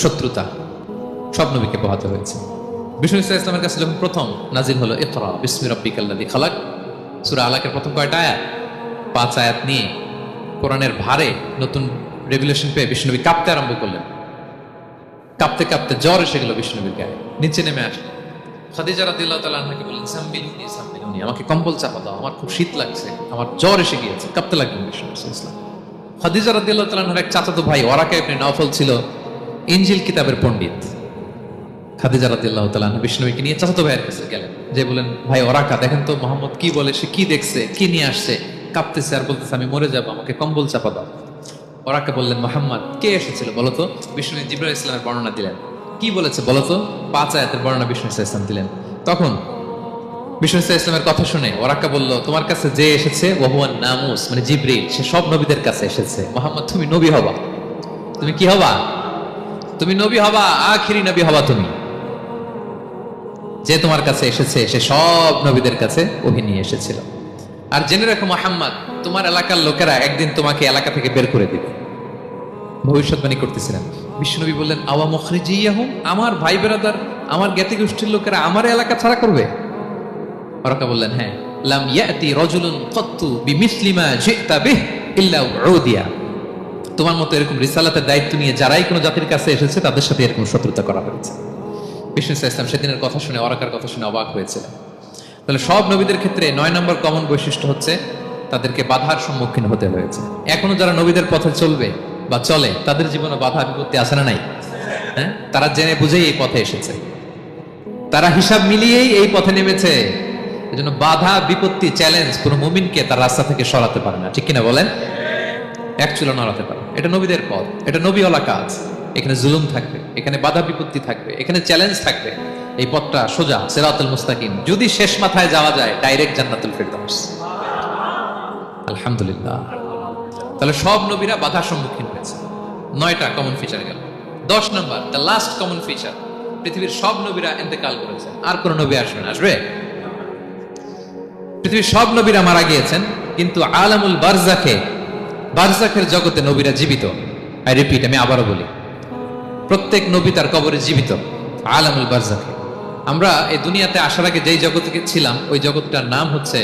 শত্রুতা সব নবীকে পোহাতে হয়েছে। বিষ্ণু ইসলামের কাছে যখন প্রথম নাজিল হলো ইকরা বিসমি রাব্বিকাল্লাযী খালাক, সূরা আলাকের প্রথম কয়টা আয়াত? 5 আয়াত নিয়ে কোরআনের ভারে নতুন রেগুলেশন পেয়ে বিষ্ণুনবী কাঁপতে আরম্ভ করলেন। কাঁপতে কাঁপতে জ্বর এসে গেল বিষ্ণুনবীর গায়ে, নিচে নেমে আসলেন। খাদিজা রাদিয়াল্লাহু তাআলা আনহাকে বললেন, সাম্মিলুনি সাম্মিলুনি, আমাকে কম্বল চাপা দাও, আমার খুব শীত লাগছে, আমার জ্বর এসে গিয়েছে। কাঁপতে লাগলেন বিষ্ণু ইসলাম। খাদিজা রাদিয়াল্লাহু তাআলা আনহার এক চাচাতো ভাই ওরাকা ইবনে নওফল ছিল ইনজিল কিতাবের পণ্ডিত। খাদিজা রাদিয়াল্লাহু তাআলা আনহা বিষ্ণুনবীকে নিয়ে চাচাতো ভাইয়ের কাছে গেলেন, যে বলেন, ভাই ওরাকা, দেখেন তো মুহাম্মদ কি বলে, সে কি দেখছে, কি নিয়ে আসছে, কাঁপতেছে আর বলতেছে আমি মরে যাবো, আমাকে কম্বল চাপা দাও। ওরাকা বললেন, মুহাম্মদ কে এসেছিল বলতো? বিষ্ণু জিবরাইল ইসলামের বর্ণনা দিলেন। কি বলেছে বলতো? 5 আয়াতের বর্ণনা বিষ্ণু ইসলাম দিলেন। তখন বিষ্ণু ইসলামের কথা শুনে ওরাকা বলল, তোমার কাছে যে এসেছে ওহুয়ান নামুস, মানে জিবরিল, সে সব নবীদের কাছে এসেছে। মুহাম্মদ তুমি নবী হবা, তুমি কি হবা? তুমি নবী হবা, আখিরি নবী হবা তুমি। যে তোমার কাছে এসেছে সে সব নবীদের কাছে ওহী নিয়ে এসেছিল। আর জেনে রাখো মুহাম্মদ, তোমার এলাকার লোকেরা একদিন তোমাকে এলাকা থেকে বের করে দিবে। ভবিষ্যৎবাণী করতেছিলেন। বিশ্বনবী বললেন, আওয়া মুখরিজিয়াহুম, আমার ভাই বেরাদার, আমার জ্ঞাতি গোষ্ঠীর লোকেরা আমার এলাকা ছাড়া করবে? ওরাকা বললেন, হ্যাঁ। লাম ইয়াতি রাজুলুন ক্বাত্তু বিমিসলি মা জিতা বিহি ইল্লা উদিয়া, তোমার মতো এরকম রিসালাতের দায়িত্ব নিয়ে যারাই কোনো জাতির কাছে এসেছে তাদের সাথে এরকম শত্রুতা করা হয়েছে। বিষ্ণু ইসলাম সেদিনের কথা শুনে, ওরাকার কথা শুনে অবাক হয়েছিলেন। তাহলে সব নবীদের ক্ষেত্রে 9 নম্বর কমন বৈশিষ্ট্য হচ্ছে তাদেরকে বাধার সম্মুখীন হতে হয়েছে। এখনো যারা নবীদের পথে চলবে বা চলে, তাদের জীবনে বাধা বিপত্তি আছে না নাই? হ্যাঁ, তারা জেনে বুঝেই এই পথে এসেছে, তারা হিসাব মিলিয়েই এই পথে নেমেছে। এজন্য বাধা বিপত্তি চ্যালেঞ্জ কোনো মুমিনকে তার রাস্তা থেকে সরাতে পারে না, ঠিক কিনা বলেন? এক চুলো নড়াতে পারে। এটা নবীদের পথ, এটা নবীওয়ালা কাজ। এখানে জুলুম থাকবে, এখানে বাধা বিপত্তি থাকবে, এখানে চ্যালেঞ্জ থাকবে। এই পথটা সোজা, সিরাতুল মুস্তাকিম। যদি শেষ মাথায় যাওয়া যায়, ডাইরেক্ট জান্নাতুল ফিরদাউস। আলহামদুলিল্লাহ। তাহলে সব নবীরা বাধার সম্মুখীন হয়েছে। 9টা কমন ফিচার গেল। 10 নম্বর, দ্য লাস্ট কমন ফিচার, পৃথিবীর সব নবীরা ইন্তেকাল করেছেন, আর কোন নবী আসবেন? আসবে? পৃথিবীর সব নবীরা মারা গিয়েছেন, কিন্তু আলামুল বারজাখে, বারজাখের জগতে নবীরা জীবিত। আই রিপিট, আমি আবারও বলি, প্রত্যেক নবী তার কবরে জীবিত। আলামুল বারজাখে। আমরা এই দুনিয়াতে আসার আগে যেই জগতে ছিলাম, ওই জগৎটার নাম হচ্ছে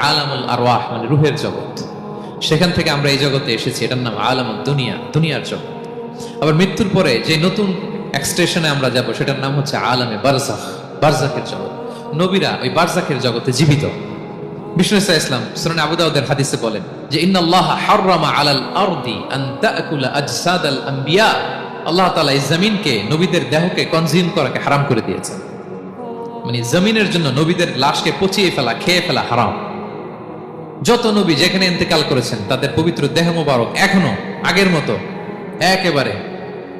আলামুল আরওয়াহ, মানে রুহের জগৎ। সেখান থেকে আমরা এই জগতে এসেছি, এটার নাম আলামুল দুনিয়া, দুনিয়ার জগৎ। আবার মৃত্যুর পরে যে নতুন এক্সটেশনে আমরা যাব, সেটার নাম হচ্ছে আলামে বারজাখ, বারজাখের জগৎ। নবীরা ওই বারজাখের জগতে জীবিত। বিষ্ণু ইসলাম সুনান আবু দাউদের হাদিসে বলেন যে ইন্নাল্লাহ হাররামা আলাল আরদি আন তাকুলা আজসাদাল আম্বিয়া, আল্লাহ তাআলা এই জমিনকে, নবীদের দেহকে কনজিউম করাকে হারাম করে দিয়েছেন। মানে জমিনের জন্য নবীদের লাশকে পচিয়ে ফেলা, খেয়ে ফেলা হারাম। যত নবী যেখানে ইন্তেকাল করেছেন, তাদের পবিত্র দেহ মোবারক এখনো আগের মতো একেবারে,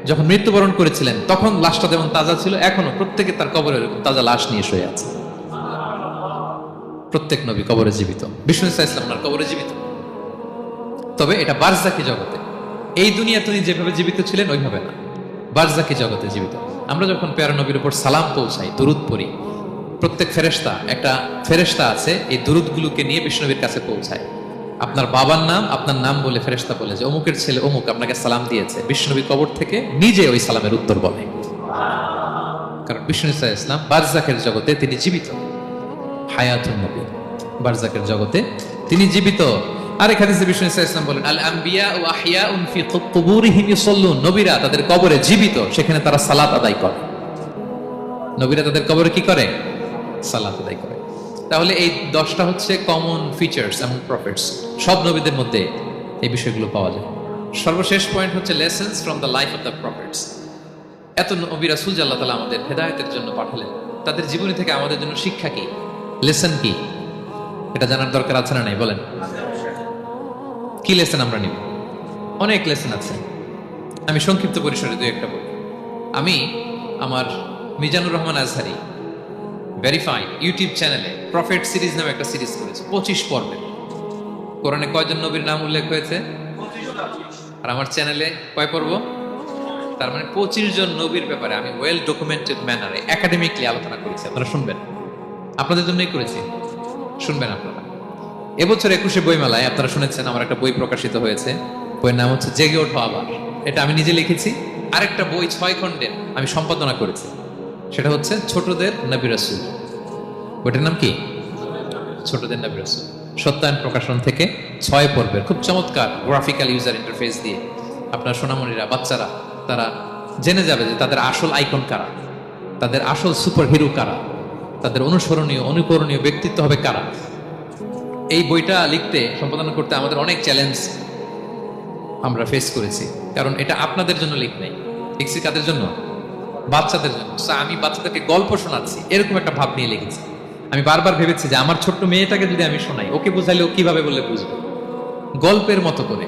যখন মৃত্যুবরণ করেছিলেন তখন লাশটা যেমন তাজা ছিল, এখনো প্রত্যেকে তার কবরে তাজা লাশ নিয়ে শুয়ে আছে। প্রত্যেক নবী কবরে জীবিত। বিষ্ণু ইসলাম কবরে জীবিত। তবে এটা বারজাকি জগতে। এই দুনিয়া তিনি যেভাবে জীবিত ছিলেন ওইভাবে না, বারজাকি জগতে জীবিত। আমরা যখন প্যারা নবীর উপর সালাম পৌঁছাই, দুরুদ পড়ি, প্রত্যেক ফেরেশতা, একটা ফেরেশতা আছে এই দুরুদগুলোকে নিয়ে বিষ্ণুবীর কাছে পৌঁছায়। আপনার বাবার নাম, আপনার নাম বলে ফেরেশতা বলে যে অমুকের ছেলে অমুক আপনাকে সালাম দিয়েছে। বিষ্ণুবী কবর থেকে নিজে ওই সালামের উত্তর বলে, কারণ বিষ্ণু ইসলাম বারজাকের জগতে তিনি জীবিত। হায়াতুন নবী, বারজাকের জগতে তিনি জীবিত। আরেক হাদিসে বিষ্ণু ইসলাম বলেন আল আম্বিয়া ওয়া আহইয়াউন ফি কুবুরিহিম ইউসাল্লুন, নবীরা তাদের কবরে জীবিত, সেখানে তারা সালাত আদায় করে। নবীরা তাদের কবরে কি করে? সালাত আদায় করে। তাহলে এই 10টা হচ্ছে কমন ফিচার্স এবং প্রফিটস। সব নবীদের মধ্যে এই বিষয়গুলো পাওয়া যায়। সর্বশেষ পয়েন্ট হচ্ছে lessons from the life of the profits. এত নবী রাসূল আল্লাহ তাআলা আমাদের হেদায়েতের জন্য পাঠালেন, তাদের জীবনী থেকে আমাদের জন্য শিক্ষা কি, লেসন কি, এটা জানার দরকার আছে না নাই? বলেন, কি লেসন আমরা নিব? অনেক লেসন আছে। আমি সংক্ষিপ্ত পরিসরে দুই একটা বলি। আমি আমার মিজানুর রহমান আজহারি ভেরিফাইড ইউটিউব চ্যানেলে প্রফেট সিরিজ নামে একটা সিরিজ করেছে, 25 পর্বের। কোরআনে কয়জন নবীর নাম উল্লেখ হয়েছে? আর আমার চ্যানেলে কয় পর্ব? তার মানে 25 জন নবীর ব্যাপারে আমি ওয়েল ডকুমেন্টেড ম্যানারে একাডেমিকলি আলোচনা করেছি। আপনারা শুনবেন, আপনাদের জন্যই করেছি, শুনবেন আপনারা। এবছর 21শে বইমেলায় আপনারা শুনেছেন আমার একটা বই প্রকাশিত হয়েছে, বইয়ের নাম হচ্ছে জেগে ওঠো আবার। এটা আমি নিজে লিখেছি। আরেকটা বই 6 খণ্ডের আমি সম্পাদনা করেছি, সেটা হচ্ছে ছোটদের নবী রাসূল। বইটার নাম কি? ছোটদের নবী রাসূল। সত্যায়ন প্রকাশন থেকে 6 পর্বের খুব চমৎকার গ্রাফিক্যাল ইউজার ইন্টারফেস দিয়ে আপনার সোনামণিরা, বাচ্চারা তারা জেনে যাবে যে তাদের আসল আইকন কারা, তাদের আসল সুপার হিরো কারা, তাদের অনুসরণীয় অনুকরণীয় ব্যক্তিত্ব হবে কারা। এই বইটা লিখতে, সম্পাদনা করতে আমাদের অনেক চ্যালেঞ্জ আমরা ফেস করেছি, কারণ এটা আপনাদের জন্য লিখছি কাদের জন্য? বাচ্চাদের জন্য। আমি বাচ্চাদেরকে গল্প শোনাচ্ছি এরকম একটা ভাব নিয়ে লিখেছি। আমি বারবার ভেবেছি যে আমার ছোট্ট মেয়েটাকে যদি আমি শোনাই, ওকে বুঝাইলে ও কিভাবে বললে বুঝবে। গল্পের মতো করে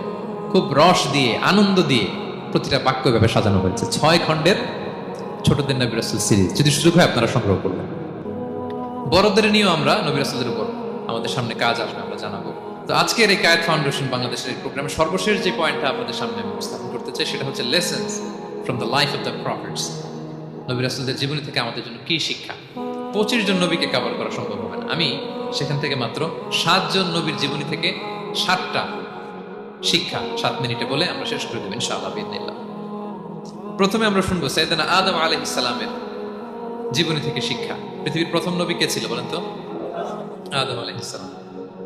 খুব রস দিয়ে, আনন্দ দিয়ে প্রতিটা বাক্য এভাবে সাজানো হয়েছে। 6 খণ্ডের ছোটদের নবী রাসূল সিরিজ। যদি সুযোগ হয় আপনারা সংগ্রহ করবেন। বড়দের নিয়েও আমরা নবী রাসূলের উপর আমাদের সামনে কাজ আসবে, আমরা জানাবো। তো আজকের এই কায়েত ফাউন্ডেশন বাংলাদেশের এই প্রোগ্রামে সর্বশেষ যে পয়েন্টটা আপনাদের সামনে আমি উপস্থাপন করতে চাই, সেটা হচ্ছে lessons from the life of the prophets. নবী রাসূলদের জীবনী থেকে আমাদের জন্য কি শিক্ষা? 25 জন নবীকে কভার করা সম্ভব হবে না। আমি সেখান থেকে মাত্র 7 জন নবীর জীবনী থেকে 7টা শিক্ষা 7 মিনিটে বলে আমরা শেষ করে দেব ইনশাআল্লাহ বিইذنিল্লাহ। প্রথমে আমরা শুনবো সাইয়েদনা আদম আলাইহিস সালামের জীবনী থেকে শিক্ষা। পৃথিবীর প্রথম নবী কে ছিল বলেন তো? আদম আলাইহিস সালাম।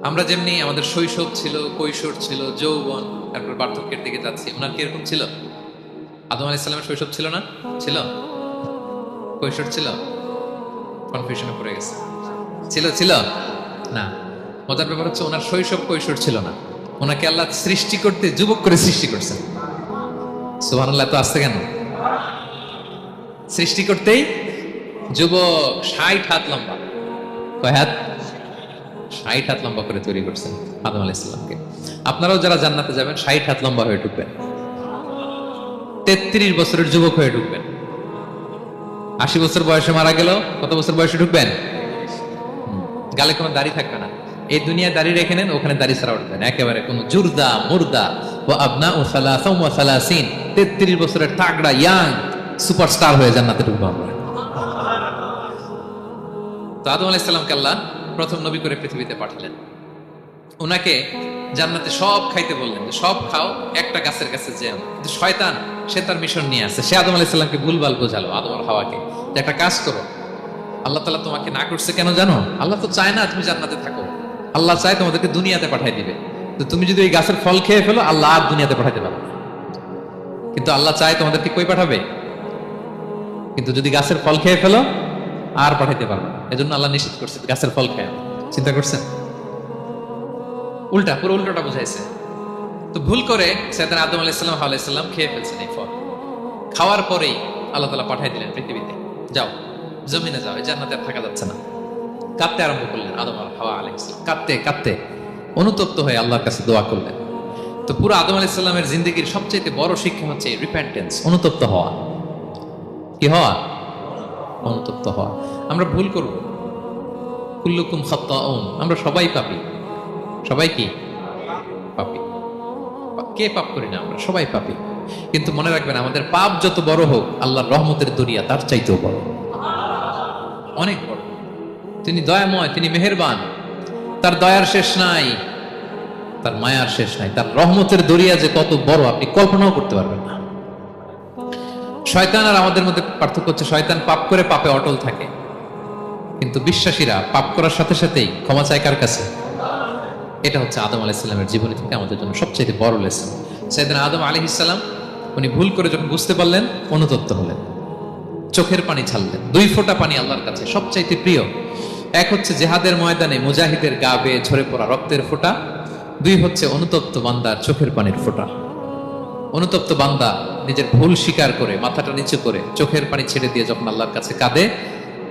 আমরা যেমনি আমাদের শৈশব ছিল, কৈশোর ছিল, যৌবন, তারপর বার্ধক্যের দিকে যাচ্ছি, ওনার কি এরকম ছিল? আদম আলাইহিস সালামের শৈশব ছিল না? ছিল? কৈশোর ছিল? কনফিউশনে পড়ে গেছে। ছিল না? মজার ব্যাপার হচ্ছে ওনার শৈশব কৈশোর ছিল না, ওনাকে আল্লাহ সৃষ্টি করতে যুবক করে সৃষ্টি করছেন। সুবহানাল্লাহ, তো আসছে কেন? সৃষ্টি করতেই যুবক, 60 হাত লম্বা। কয় হাত? 60 হাত লম্বা করে তৈরি করছেন আদম আলাইহিস সালামকে। আপনারাও যারা জান্নাতে যাবেন 60 হাত লম্বা হয়ে ঢুকবেন, 33 বছরের যুবক হয়ে ঢুকবেন। 80 বছর বয়সে মারা গেল, কত বছর বয়সে ঢুকবেন? গালে কোনো দাড়ি থাকবে না। এই দুনিয়ায় দাড়ি রেখে নেন, ওখানে দাড়ি ছাড়া উঠবেন একেবারে কোনো জুরদা মুর্দা ও আবনা ও সালাসা ওয়া সালাসিন। 33 বছরের তাগড়া ইয়াং সুপারস্টার হয়ে জান্নাতে ঢুকবো আমরা। তো আদম আলাইহিস সালামকে আল্লাহ প্রথম নবী করে পৃথিবীতে পাঠালেন। ওনাকে জান্নাতে সব খাইতে বললেন, যে সব খাও, একটা গাছের কাছে যেও। কিন্তু শয়তান, সে তার মিশন নিয়ে আসছে। সে আদম আলাইহিস সালামকে ভুলভাল বোঝালো, আদম আর হাওয়াকে, যে একটা কাজ করো, আল্লাহ তাআলা তোমাকে না করছে কেন জানো? আল্লাহ তো চায় না তুমি জান্নাতে থাকো, আল্লাহ চায় তোমাদেরকে দুনিয়াতে পাঠিয়ে দিবে। তো তুমি যদি ওই গাছের ফল খেয়ে ফেলো, আল্লাহ আর দুনিয়াতে পাঠাতে পারবে না। কিন্তু আল্লাহ চায় তোমাদেরকে কই পাঠাবে? কিন্তু যদি গাছের ফল খেয়ে ফেলো, আর পাঠাইতে পারবে না। এজন্য আল্লাহ নিষেধ করছে গাছের ফল খেয়ে। চিন্তা করছেন? উল্টা, পুরো উল্টোটা বুঝাইছে। তো ভুল করে সাইয়েদনা আদম আলাইহিস সালাম, হাওয়া আলাইহিস সালাম খেয়ে ফেলছেন এই ফল। খাওয়ার পরেই আল্লাহ তাআলা পাঠিয়ে দিলেন পৃথিবীতে, যাও জমিনে যাও, এই জান্নাতে আর থাকা যাচ্ছে না। কাঁদতে আরম্ভ করলেন আদম আর হাওয়া আলাইহিস সালাম, কাঁদতে কাঁদতে অনুতপ্ত হয়ে আল্লাহর কাছে দোয়া করলেন। তো পুরো আদম আলাইহিস সালামের জিন্দেগির সবচেয়ে বড় শিক্ষা হচ্ছে রিপেন্টেন্স, অনুতপ্ত হওয়া। কি হওয়া? অনুতপ্ত হওয়া। আমরা ভুল করব, কুল্লুকুম খাত্তাউন, আমরা সবাই পাপী। সবাই কি পাপী? কে পাপ করি না? আমরা সবাই পাপী। কিন্তু মনে রাখবেন, আমাদের পাপ যত বড় হোক, আল্লাহর রহমতের দরিয়া তার চাইতেও বড়, অনেক বড়। তিনি দয়াময়, তিনি মেহেরবান, তার দয়ার শেষ নাই, তার মায়ার শেষ নাই। তার রহমতের দরিয়া যে কত বড় আপনি কল্পনাও করতে পারবেন না। শয়তান আর আমাদের মধ্যে পার্থক্য হচ্ছে, শয়তান পাপ করে পাপে অটল থাকে, কিন্তু বিশ্বাসীরা পাপ করার সাথে সাথেই ক্ষমা চায় কার কাছে? এটা হচ্ছে আদম আলাইহিস সালামের জীবনী থেকে আমাদের জন্য সবচেয়ে বড় লেসন। সাইয়েদনা আদম আলাইহিস সালাম উনি ভুল করে যখন বুঝতে পারলেন, অনুতপ্ত হলেন, চোখের পানি ছাড়লেন। 2 ফোঁটা পানি আল্লাহর কাছে সবচাইতে প্রিয়। এক হচ্ছে জিহাদের ময়দানে মুজাহিদের গা বেয়ে ঝরে পড়া রক্তের ফোঁটা, 2 হচ্ছে অনুতপ্ত বান্দার চোখের পানির ফোঁটা। অনুতপ্ত বান্দা নিজের ভুল স্বীকার করে মাথাটা নিচু করে চোখের পানি ছেড়ে দিয়ে যখন আল্লাহর কাছে কাঁদে,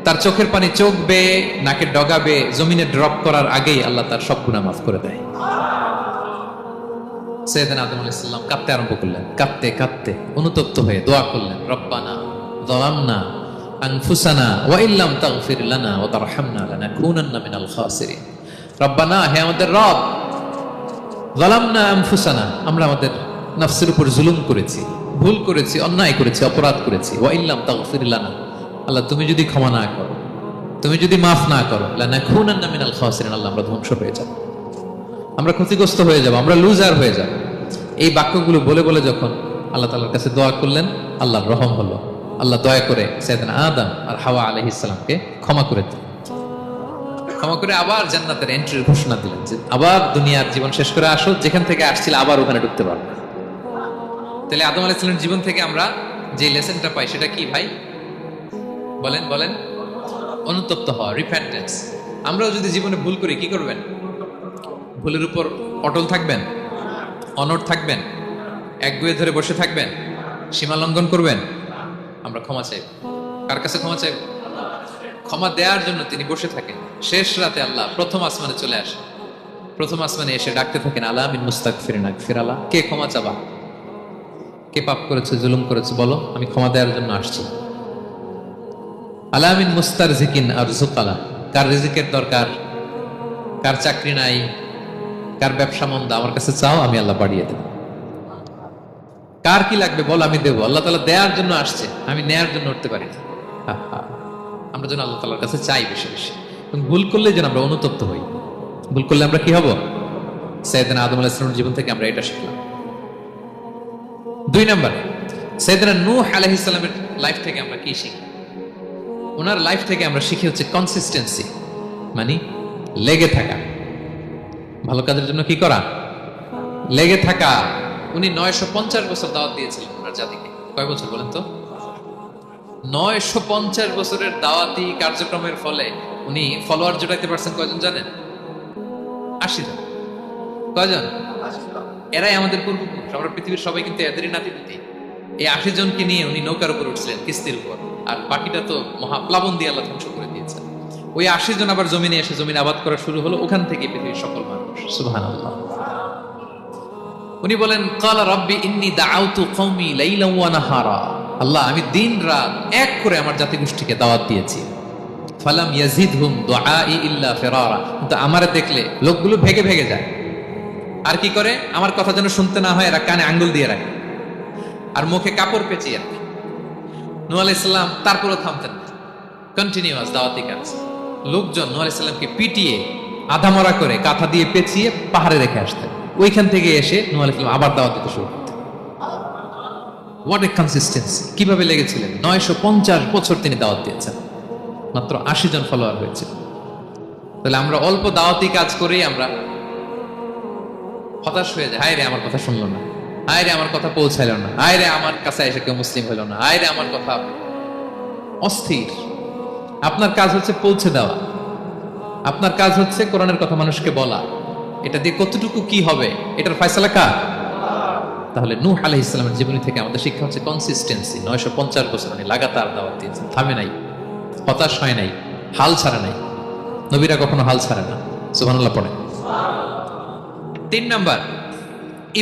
তার চোখের পানি চোখ বেয়ে নাকের ডগা বেয়ে জমিনে ড্রপ করার আগেই আল্লাহ তার সব গুনাহ মাফ করে দেয়। সাইয়েদনা আদম আলাইহিস সালাম কাঁদতে আরম্ভ করলেন, কাঁদতে কাঁদতে অনুতপ্ত হয়ে দোয়া করলেন, রব্বানা যালামনা আনফুসানা ওয়া ইল্লাম তাগফির লানা ওয়া তারহামনা লানাকুনান্না মিনাল খাসিরিন। রব্বানা, হে আমাদের রব, যালামনা আনফুসানা, আমরা আমাদের নফসের উপর জুলুম করেছি, ভুল করেছি, অন্যায় করেছি, অপরাধ করেছি। ওয়া ইল্লাম তাগফির লানা, আল্লাহ তুমি যদি ক্ষমা না করো, তুমি যদি মাফ না করো, লানাকুনান্না মিনাল খাসিরিন, আল্লাহ আমরা ধ্বংস হয়ে যাব, আমরা ক্ষতিগ্রস্ত হয়ে যাব, আমরা লুজার হয়ে যাব। এই বাক্যগুলো বলে বলে যখন আল্লাহ তাআলার কাছে দোয়া করলেন, আল্লাহর রহম হলো। আল্লাহ দয়া করে সাইয়েদনা আদম আর হাওয়া আলাইহিস সালামকে ক্ষমা করে দিলেন। ক্ষমা করে আবার জান্নাতের এন্ট্রির ঘোষণা দিলেন, যে আবার দুনিয়ার জীবন শেষ করে আসো, যেখান থেকে আসছিল আবার ওখানে ঢুকতে পারবে। তাহলে আদম আলাইহিস সালামের জীবন থেকে আমরা যে লেসনটা পাই সেটা কি ভাই? বলেন বলেন। অনুতপ্ত হওয়া, রিপেন্টেন্স। আমরাও যদি জীবনে ভুল করি, কি করবেন? ভুলের উপর অটল থাকবেন, অনড় থাকবেন, একগুঁয়ে ধরে বসে থাকবেন, সীমা লঙ্ঘন করবেন? আমরা ক্ষমা চাইব। কার কাছে ক্ষমা চাইব? ক্ষমা দেওয়ার জন্য তিনি বসে থাকেন। শেষ রাতে আল্লাহ প্রথম আসমানে চলে আসে, প্রথম আসমানে এসে ডাকতে থাকেন, আলা মিন মুস্তাগফিরিন আগফির আলা, কে ক্ষমা চাবা? কে পাপ করেছে, জুলুম করেছে, বলো, আমি ক্ষমা দেওয়ার জন্য আসছি। আলা মিন মুস্তারজিকিন আরজুক আলা, কার রিজিকের দরকার, কার চাকরি নাই, কার ব্যবসা মন্দা, আমার কাছে চাও, আমি আল্লাহ বাড়িয়ে দেব। কার কি লাগবে বল, আমি দেবো। আল্লাহ তাআলা দেওয়ার জন্য আসছে, আমি নেয়ার জন্য উঠতে পারি না। আমরা যেন আল্লাহ তাআলার কাছে চাই বেশি বেশি, এবং ভুল করলে যেন আমরা অনুতপ্ত হই। ভুল করলে আমরা কি হব? সাইয়েদনা আদম আলাইহিস সালামের জীবন থেকে আমরা এটা শিখলাম। 2 নম্বরে সাইয়েদনা নূহ আলাইহিস সালামের লাইফ থেকে আমরা কি শিখি? ওনার লাইফ থেকে আমরা শিখি হচ্ছে কনসিস্টেন্সি, মানে লেগে থাকা। ভালো কাজের জন্য কি করা? লেগে থাকা। উনি 950 বছর দাওয়াত দিয়েছিলেন ওনার জাতিকে। কয় বছর বলেন তো? 950 বছরের দাওয়াতি কার্যক্রমের ফলে উনি ফলোয়ার জোটাইতে পারছেন কয়জন জানেন? 80 জন। কয়জন? এরাই আমাদের পূর্বপুরুষ। আমরা পৃথিবীর সবাই কিন্তু এদেরই নাতিপুতি। এই 80 জনকে নিয়ে উনি নৌকার উপর উঠছিলেন, কিস্তির উপর, আর বাকিটা তো মহাপ্লাবন দিয়ে আল্লাহ ধ্বংস করে দিয়েছেন। ওই 80 জন আবার জমিনে এসে জমিন আবাদ করা শুরু হলো, ওখান থেকে পৃথিবীর সকল মানুষ। সুবহানাল্লাহ। উনি বলেন, ক্বালা রাব্বি ইন্নী দাআউতু কওমি লাইলান ওয়া নাহারা। আল্লাহ, আমি দিন রাত এক করে আমার জাতিগোষ্ঠীকে দাওয়াত দিয়েছি। ফালাম ইয়াজিদহুম দুআই ইল্লা ফিরারা। কিন্তু আমারে দেখলে লোকগুলো ভেগে ভেগে যায়। আর কি করে? আমার কথা যেন শুনতে না হয়, এরা কানে আঙ্গুল দিয়ে রাখে আর মুখে কাপড় পেঁচিয়ে রাখে। নূহ আলাইহিস সালাম তারপরও থামতেন না, কন্টিনিউয়াস দাওয়াতি কাজ। লোকজন নূহ আলাইহিস সালামকে পিটিয়ে আধামরা করে কাঁথা দিয়ে পেঁচিয়ে পাহাড়ে রেখে আসতেন। ওইখান থেকে এসে নূহ আলাইহিস সালাম আবার দাওয়াত দিতে শুরু করতেন। What a consistency! কিভাবে লেগেছিলেন? 950 বছর তিনি দাওয়াত দিয়েছেন, মাত্র 80 জন ফলোয়ার হয়েছে। তাহলে আমরা অল্প দাওয়াতি কাজ করেই আমরা হতাশ হয়ে যায়। হায় রে, আমার কথা শুনলো না, হায় রে আমার কথা পৌঁছাইল না, হায় রে আমার কাছে এসে কেউ মুসলিম হইল না, হায় রে আমার কথা। অস্থির। আপনার কাজ হচ্ছে পৌঁছে দেওয়া, আপনার কাজ হচ্ছে কোরআনের কথা মানুষকে বলা। এটা দিয়ে কতটুকু কি হবে এটার ফয়সালা কার? তাহলে নূহ আলাইহিস সালামের জীবনী থেকে আমাদের শিক্ষা হচ্ছে কনসিস্টেন্সি। 950 বছর উনি লাগাতার দাওয়াত দিয়েছেন, থামে নাই, হতাশ হয় নাই, হাল ছাড়ে নাই। নবীরা কখনো হাল ছাড়ে না। সুবহানাল্লাহ পড়ে। 3 নাম্বার,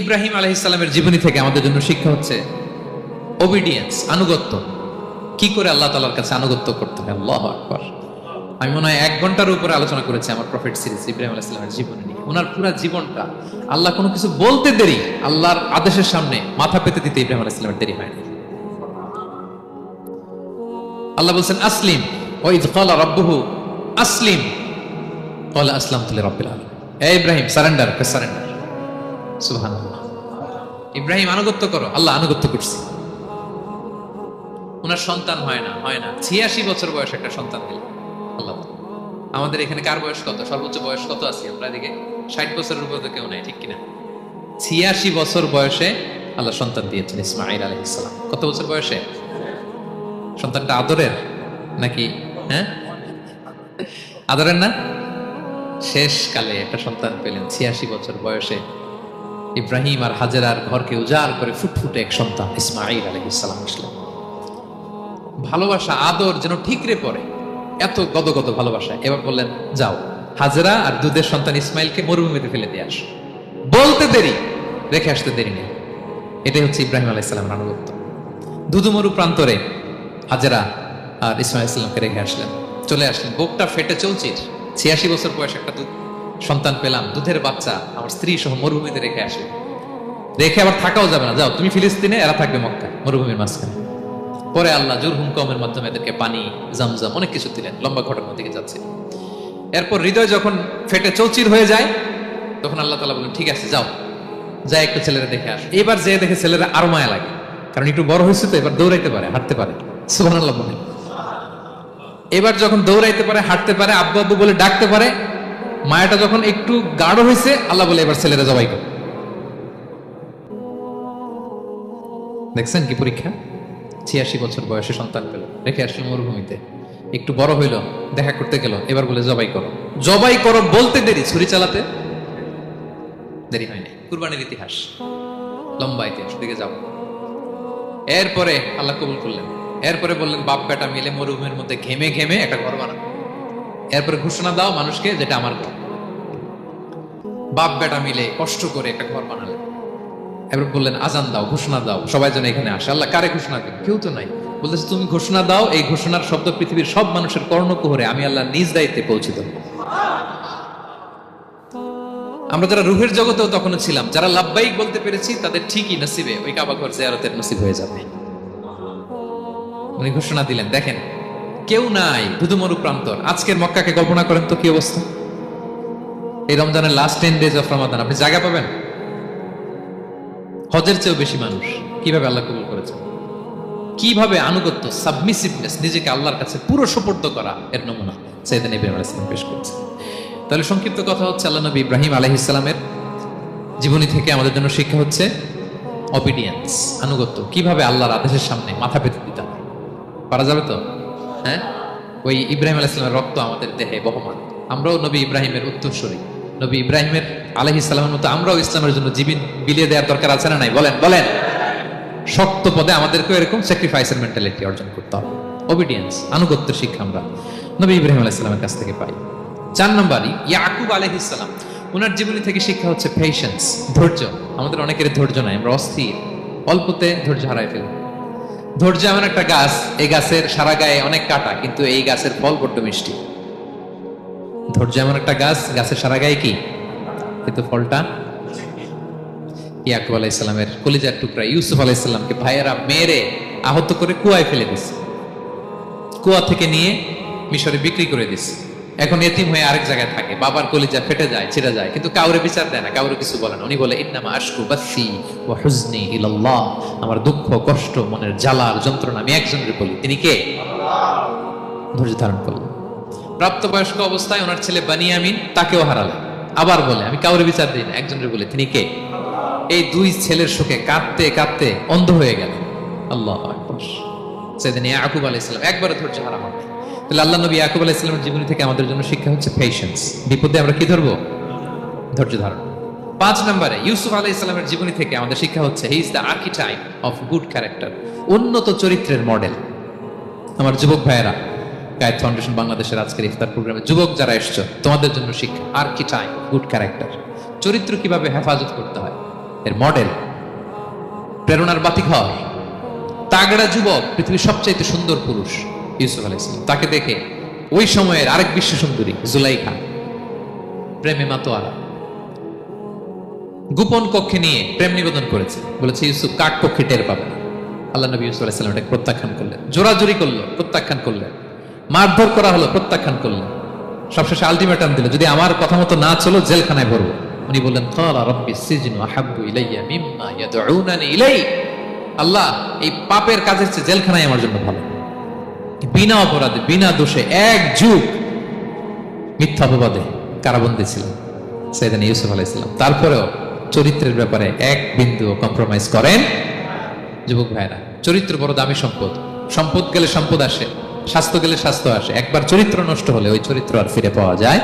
ইব্রাহিম আলাইহিস সালামের জীবনী থেকে আমাদের জন্য শিক্ষা হচ্ছে ওবিডিয়েন্স, আনুগত্য। কি করে আল্লাহ তাআলার কাছে আনুগত্য করতে হয়। আল্লাহু আকবার। আমি মনে হয় 1 ঘন্টার উপরে আলোচনা করেছি আমার প্রফেট সিরিজ ইব্রাহিম আলাইহিস সালামের জীবনী নিয়ে। ওনার পুরো জীবনটা, আল্লাহ কোনো কিছু বলতে দেরি, আল্লাহর আদেশের সামনে মাথা পেতে দিতে ইব্রাহিম আলাইহিস সালামের দেরি হয়নি। আল্লাহ বলছেন আসলিম, ওয়া ইয ক্বালা রাব্বুহু আসলিম ক্বালা আসলামতু লিরাব্বিল আলামিন। হে ইব্রাহিম, সারেন্ডার, সারেন্ডার। সুবহানাল্লাহ। ইব্রাহিম আনুগত্য করো। আল্লাহ আনুগত্য করছি। ওনার সন্তান হয় না। 86 বছর বয়সে একটা সন্তান দিলেন আল্লাহ। আমাদের এখানে কার বয়স কত? সর্বোচ্চ বয়স কত আছি আমরা? এদিকে 60 বছরের উপর তো কেউ নাই, ঠিক কিনা? 86 বছর বয়সে আল্লাহ সন্তান দিয়েছেন ইসমাঈল আলাইহিস সালাম। কত বছর বয়সে? সন্তানটা আদরের নাকি? হ্যাঁ, আদরের না? শেষ কালে একটা সন্তান পেলেন 86 বছর বয়সে। ইব্রাহিম আর হাজেরার ঘরকে উজাড় করে ফুটফুটে এক সন্তান ইসমাঈল আলাইহিস সালাম আসলেন। ভালোবাসা, আদর যেন ঠিকরে পড়ে, এত গদগদ ভালোবাসা। এবার বললেন, যাও হাজেরা আর দুধের সন্তান ইসমাইলকে মরুভূমিতে ফেলে দিয়ে আস। বলতে দেরি, রেখে আসতে দেরি নেই। এটাই হচ্ছে ইব্রাহিম আলাইহিস সালামের আনুগত্য। দুধুমরু প্রান্তরে হাজেরা আর ইসমাইল সালামকে রেখে আসলেন, চলে আসলেন। বুকটা ফেটে চৌচির। 86 বছর বয়সে একটা সন্তান পেলাম, দুধের বাচ্চা, আমার স্ত্রী সহ মরুভূমিতে রেখে আসে। রেখে আবার থাকাও যাবে না, যাও তুমি ফিলিস্তিনে, এরা থাকবে মক্কায়, মরুভূমির মাঝখানে। পরে আল্লাহ জুরহুম কওমের মাধ্যমে এদেরকে পানি, জামজাম, অনেক কিছু দিলেন। লম্বা ঘটনার দিকে যাচ্ছে। এরপর হৃদয় যখন ফেটে চৌচির হয়ে যায়, তখন আল্লাহ তাআলা বলেন, ঠিক আছে যাও, যাই একটু ছেলেরা দেখে আসো। এবার যে দেখে ছেলেরা আরো মায়া লাগে, কারণ একটু বড় হয়েছে তো, এবার দৌড়াইতে পারে, হাঁটতে পারে। সুবহানাল্লাহ বলেন। এবার যখন দৌড়াইতে পারে, হাঁটতে পারে, আব্বু আব্বু বলে ডাকতে পারে, মায়াটা যখন একটু গাঢ় হয়েছে, আল্লাহ বলে এবার ছেলেরা জবাই করে। দেখছেন কি পরীক্ষা? 86 বছর বয়সে সন্তান পেল, রেখে আসলো মরুভূমিতে। একটু বড় হইল, দেখা করতে গেল, এবার বলে জবাই করো। জবাই করো বলতে দেরি, ছুরি চালাতে দেরি হয়নি। কুরবানির ইতিহাস, লম্বা ইতিহাস, দিকে যাব। এরপরে আল্লাহ কবুল করলেন। এরপরে বললেন, বাপ বেটা মিলে মরুভূমির মধ্যে ঘেমে ঘেমে একটা ঘর বানাও। এরপরে ঘোষণা দাও মানুষকে, যেটা আমার ঘর। বাপ বেটা মিলে কষ্ট করে একটা ঘর বানালেন। এবার বললেন, আজান দাও, ঘোষণা দাও, সবাই যেন এখানে আসে। আল্লাহ কারে ঘোষণা দেবে? কেউ তো নাই। বলতেছে, তুমি ঘোষণা দাও, এই ঘোষণার শব্দ পৃথিবীর সব মানুষের কর্ণকুহরে আমি আল্লাহ নিজ দায়িত্বে পৌঁছে দেব। আমরা যারা রুহের জগতেও তখনও ছিলাম, যারা লাব্বাইক বলতে পেরেছি, তাদের ঠিকই নসিবে ওই কাবা ঘর জিয়ারতের নসিব হয়ে যাবে। উনি ঘোষণা দিলেন, দেখেন কেউ নাই, ধুধুমরু প্রান্তর। আজকের মক্কাকে কল্পনা করেন তো কি অবস্থা। এই রমজানের লাস্ট 10 days অফ রমাদান আপনি জায়গা পাবেন? হজের চেয়েও বেশি মানুষ। কিভাবে আল্লাহ কবুল করেছেন, কিভাবে আনুগত্য, সাবমিসিভনেস, নিজেকে আল্লাহর কাছে পুরো সুপর্দ করা, এর নমুনা সাইয়েদনা ইব্রাহিম আলাইহিস সালাম পেশ করেছেন। তাহলে সংক্ষিপ্ত কথা হচ্ছে, আল্লাহ নবী ইব্রাহিম আলাইহিস সালামের জীবনী থেকে আমাদের জন্য শিক্ষা হচ্ছে অবিডিয়েন্স, আনুগত্য। কিভাবে আল্লাহর আদেশের সামনে মাথা পেতে দিতে হয়। পারা যাবে তো? হ্যাঁ, ওই ইব্রাহিম আলাইহিস সালামের রক্ত আমাদের দেহে বহমান। আমরাও নবী ইব্রাহিমের উত্তরসূরি। নবী ইব্রাহিমের আলাইহিস সালামের মতো আমরাও ইসলামের জন্য জীবন বিলিয়ে দেওয়ার দরকার আছে না নাই? বলেন বলেন। শক্ত পদে আমাদেরকেও এরকম স্যাক্রিফাইসের মেন্টালিটি অর্জন করতে হবে। ওবিডিয়েন্স, আনুগত্যের শিক্ষা আমরা নবী ইব্রাহিম আলাইহিস সালামের কাছ থেকে পাই। 4 নম্বরই ইয়াকুব আলাইহিস সালাম, ওনার জীবনী থেকে শিক্ষা হচ্ছে পেশেন্স, ধৈর্য। আমাদের অনেকের ধৈর্য নাই, আমরা অস্থির, অল্পতে ধৈর্য হারাই ফেলি। ধৈর্য এমন একটা গাছ, এই গাছের সারা গায়ে অনেক কাঁটা, কিন্তু এই গাছের ফল বড্ড মিষ্টি। ধৈর্য এমন একটা গাছ, গাছের সারা গায়ে কি, কিন্তু ফলটা। ইয়াকুব আলাইহিস সালামের কলিজার টুকরা ইউসুফ আলাইহিস সালামকে ভাইয়েরা মেরে আহত করে কুয়ায় ফেলে দিছে, কুয়া থেকে নিয়ে মিশরে বিক্রি করে দিছে। এখন এতিম হয়ে আরেক জায়গায় থাকে, বাবার কলিজা ফেটে যায়, ছিঁড়ে যায়, কিন্তু কাউরে বিচার দেয় না, কাউরে কিছু বলে না। উনি বলে ইন্নামা আশকু বাসি ওয়া হুজনি ইলাল্লাহ, আমার দুঃখ কষ্ট মনের জ্বালার যন্ত্রণা আমি একজনের বলি, তিনি কে? আল্লাহ। ধৈর্য ধারণ করলেন। প্রাপ্তবয়স্ক অবস্থায় ওনার ছেলে বানিয়ামিন, তাকেও হারালেন। আবার বলে আমি কাউরে বিচার দিই না, একজনের বলি, তিনি কে? এই 2 ছেলের শোকে কাঁদতে কাঁদতে অন্ধ হয়ে গেল। আল্লাহু আকবার। সেদিন ইয়াকুব আলাইহিস সালাম একবারে ধৈর্য হারা হন। তাহলে আল্লাহ নবী ইয়াকুব আলাইহিস সালামের জীবনী থেকে আমাদের জন্য শিক্ষা হচ্ছে পেশেন্স। বিপদে আমরা কি ধরবো? ধৈর্য ধারণ। 5 নম্বরে ইউসুফ আলাইহিস সালামের জীবনী থেকে আমাদের শিক্ষা হচ্ছে he is the archetype of good character, উন্নত চরিত্রের মডেল। আমার যুবক ভাইয়েরা, গায়েত ফাউন্ডেশন বাংলাদেশের আজকের ইফতার প্রোগ্রামে যুবক যারা এসছো, তোমাদের জন্য শিক্ষা আর্কিটাইপ গুড ক্যারেক্টার, চরিত্র কিভাবে হেফাজত করতে হয় এর মডেল। প্রেরণার বাতিঘর, তাগড়া যুবক, পৃথিবীর সবচাইতে সুন্দর পুরুষ ইউসুফ আলাইহিস সালাম। তাকে দেখে ওই সময়ের আরেক বিশ্ব সুন্দরী জুলাইখা প্রেমে মাতোয়ারা, গোপন কক্ষে নিয়ে প্রেম নিবেদন করেছে, বলেছে ইউসুফ কাক পক্ষে টের পাবে না। আল্লাহ নবী ইউসুফ আলাইহিস সালাম এটাকে প্রত্যাখ্যান করলেন, জোরাজুরি করলো, প্রত্যাখ্যান করলেন, মারধর করা হলো, প্রত্যাখ্যান করলেন, সবশেষে আলটিমেটাম দিল, যদি আমার কথা মতো না চলো জেলখানায় ভরবো। উনি বললেন ক্বালা রাব্বিস সিজনু আহাব্বু ইলাইয়া মিম্মা ইয়াদউনানি ইলাই, আল্লাহ এই পাপের কাজের চেয়ে জেলখানায় আমার জন্য ভালো। বিনা অপরাধে বিনা দোষে 1 যুগ মিথ্যা অপবাদে কারাবন্দী ছিলেন সাইয়েদনা ইউসুফ আলাইহিস সালাম। তারপরেও চরিত্রের ব্যাপারে 1 বিন্দু কম্প্রোমাইজ করেন। যুবক ভাইরা, চরিত্র বড় দামি সম্পদ। সম্পদ গেলে সম্পদ আসে, স্বাস্থ্য গেলে স্বাস্থ্য আসে, একবার চরিত্র নষ্ট হলে ওই চরিত্র আর ফিরে পাওয়া যায়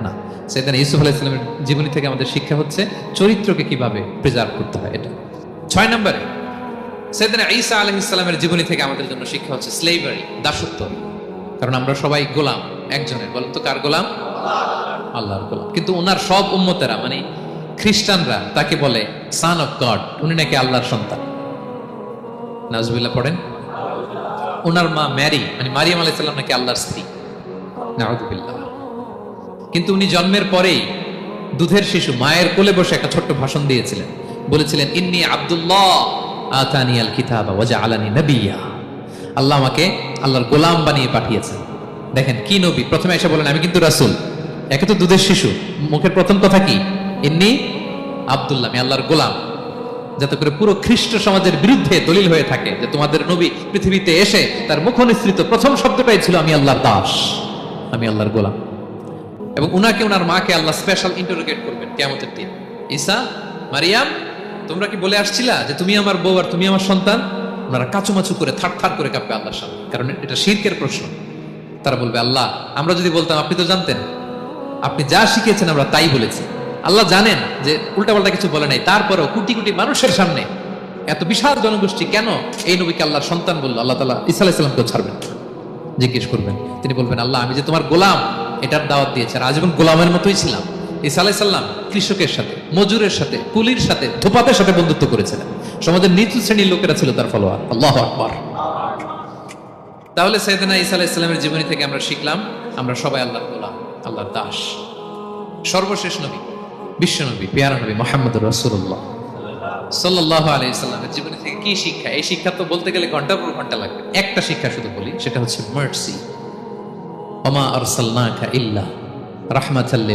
না। সাইয়েদনা ইউসুফ আলাইহিস সালামের জীবনী থেকে আমাদের শিক্ষা হচ্ছে চরিত্রকে কিভাবে প্রিজার্ভ করতে হয়। এটা 6 নম্বরে সাইয়েদনা ঈসা আলাইহিস সালামের জীবনী থেকে আমাদের জন্য শিক্ষা হচ্ছে স্লেভারি, দাসত্ব। কারণ আমরা সবাই গোলাম একজনের, বলেন তো কার গোলাম? আল্লাহর গোলাম। কিন্তু ওনার সব উম্মতেরা, মানে খ্রিস্টানরা তাকে বলে সান অফ গড, উনি নাকি আল্লাহর সন্তান। নাউজুবিল্লাহ পড়েন। ওনার মা ম্যারি, মানে মারিয়াম আলাইহিস সালাম নাকি আল্লাহর স্ত্রী। নাউজুবিল্লাহ। কিন্তু উনি জন্মের পরেই দুধের শিশু মায়ের কোলে বসে একটা ছোট্ট ভাষণ দিয়েছিলেন, বলেছিলেন ইন্নী আব্দুল্লাহ আতানিয়াল কিতাবা ওয়া জাআলানি নাবিয়্যা, আল্লাহ আমাকে আল্লাহর গোলাম বানিয়ে পাঠিয়েছেন। দেখেন কি নবী, প্রথমে এসে বলেন আমি কিন্তু রাসূল। একে তো দুধের শিশু, মুখের প্রথম কথা কি? ইন্নী আব্দুল্লাহ, আমি আল্লাহর গোলাম। যাতে করে পুরো খ্রিস্ট সমাজের বিরুদ্ধে দলিল হয়ে থাকে যে তোমাদের নবী পৃথিবীতে এসে তার মুখ নিঃসৃত প্রথম শব্দটাই ছিল আমি আল্লাহর দাস, আমি আল্লাহর গোলাম। এবং উনাকে ওনার মাকে আল্লাহ স্পেশাল ইন্টারোগেট করবেন কিয়ামতের দিন। ঈসা, মারিয়াম, তোমরা কি বলে আসছিলা যে তুমি আমার বউ আর তুমি আমার সন্তান? ওনারা কাচুমাচু করে থার করে কাঁপবে আল্লাহর সামনে, কারণ এটা শিরকের প্রশ্ন। তারা বলবে আল্লাহ, আমরা যদি বলতাম আপনি তো জানতেন, আপনি যা শিখিয়েছেন আমরা তাই বলেছি। আল্লাহ জানেন যে উল্টাপাল্টা কিছু বলে নাই, তারপরেও কোটি কোটি মানুষের সামনে এত বিশাল জনগোষ্ঠী কেন এই নবীকে আল্লাহর সন্তান বললো? আল্লাহ তাআলা ঈসা আলাইহিস সালামকেও ছাড়বেন, জিজ্ঞেস করবেন। তিনি বলবেন আল্লাহ আমি যে তোমার গোলাম এটার দাওয়াত দিয়েছি, আর আজীবন গোলামের মতোই ছিলাম। ঈসা আলাইহিস সালাম কৃষকের সাথে, মজুরের সাথে, কুলির সাথে, ধোপাতের সাথে বন্ধুত্ব করেছিলেন। সমাজের নিচু শ্রেণীর লোকেরা ছিল তার ফলোয়ার। আল্লাহু আকবার। তাহলে সাইয়েদনা ঈসা আলাইহিস সালামের জীবনী থেকে আমরা শিখলাম আমরা সবাই আল্লাহর গোলাম, আল্লাহর দাস। সর্বশেষ নবী, বিশ্ব নবী, পেয়ারা নবী মুহাম্মদুর রাসূলুল্লাহ সাল্লাল্লাহু আলাইহি ওয়াসাল্লামের জীবনী থেকে কি শিক্ষা? এই শিক্ষা তো বলতে গেলে ঘন্টার পর ঘন্টা লাগবে। একটা শিক্ষা শুধু বলি, সেটা হচ্ছে মার্সি। ওয়া মা আরসালনাকা ইল্লা রাহমাতাল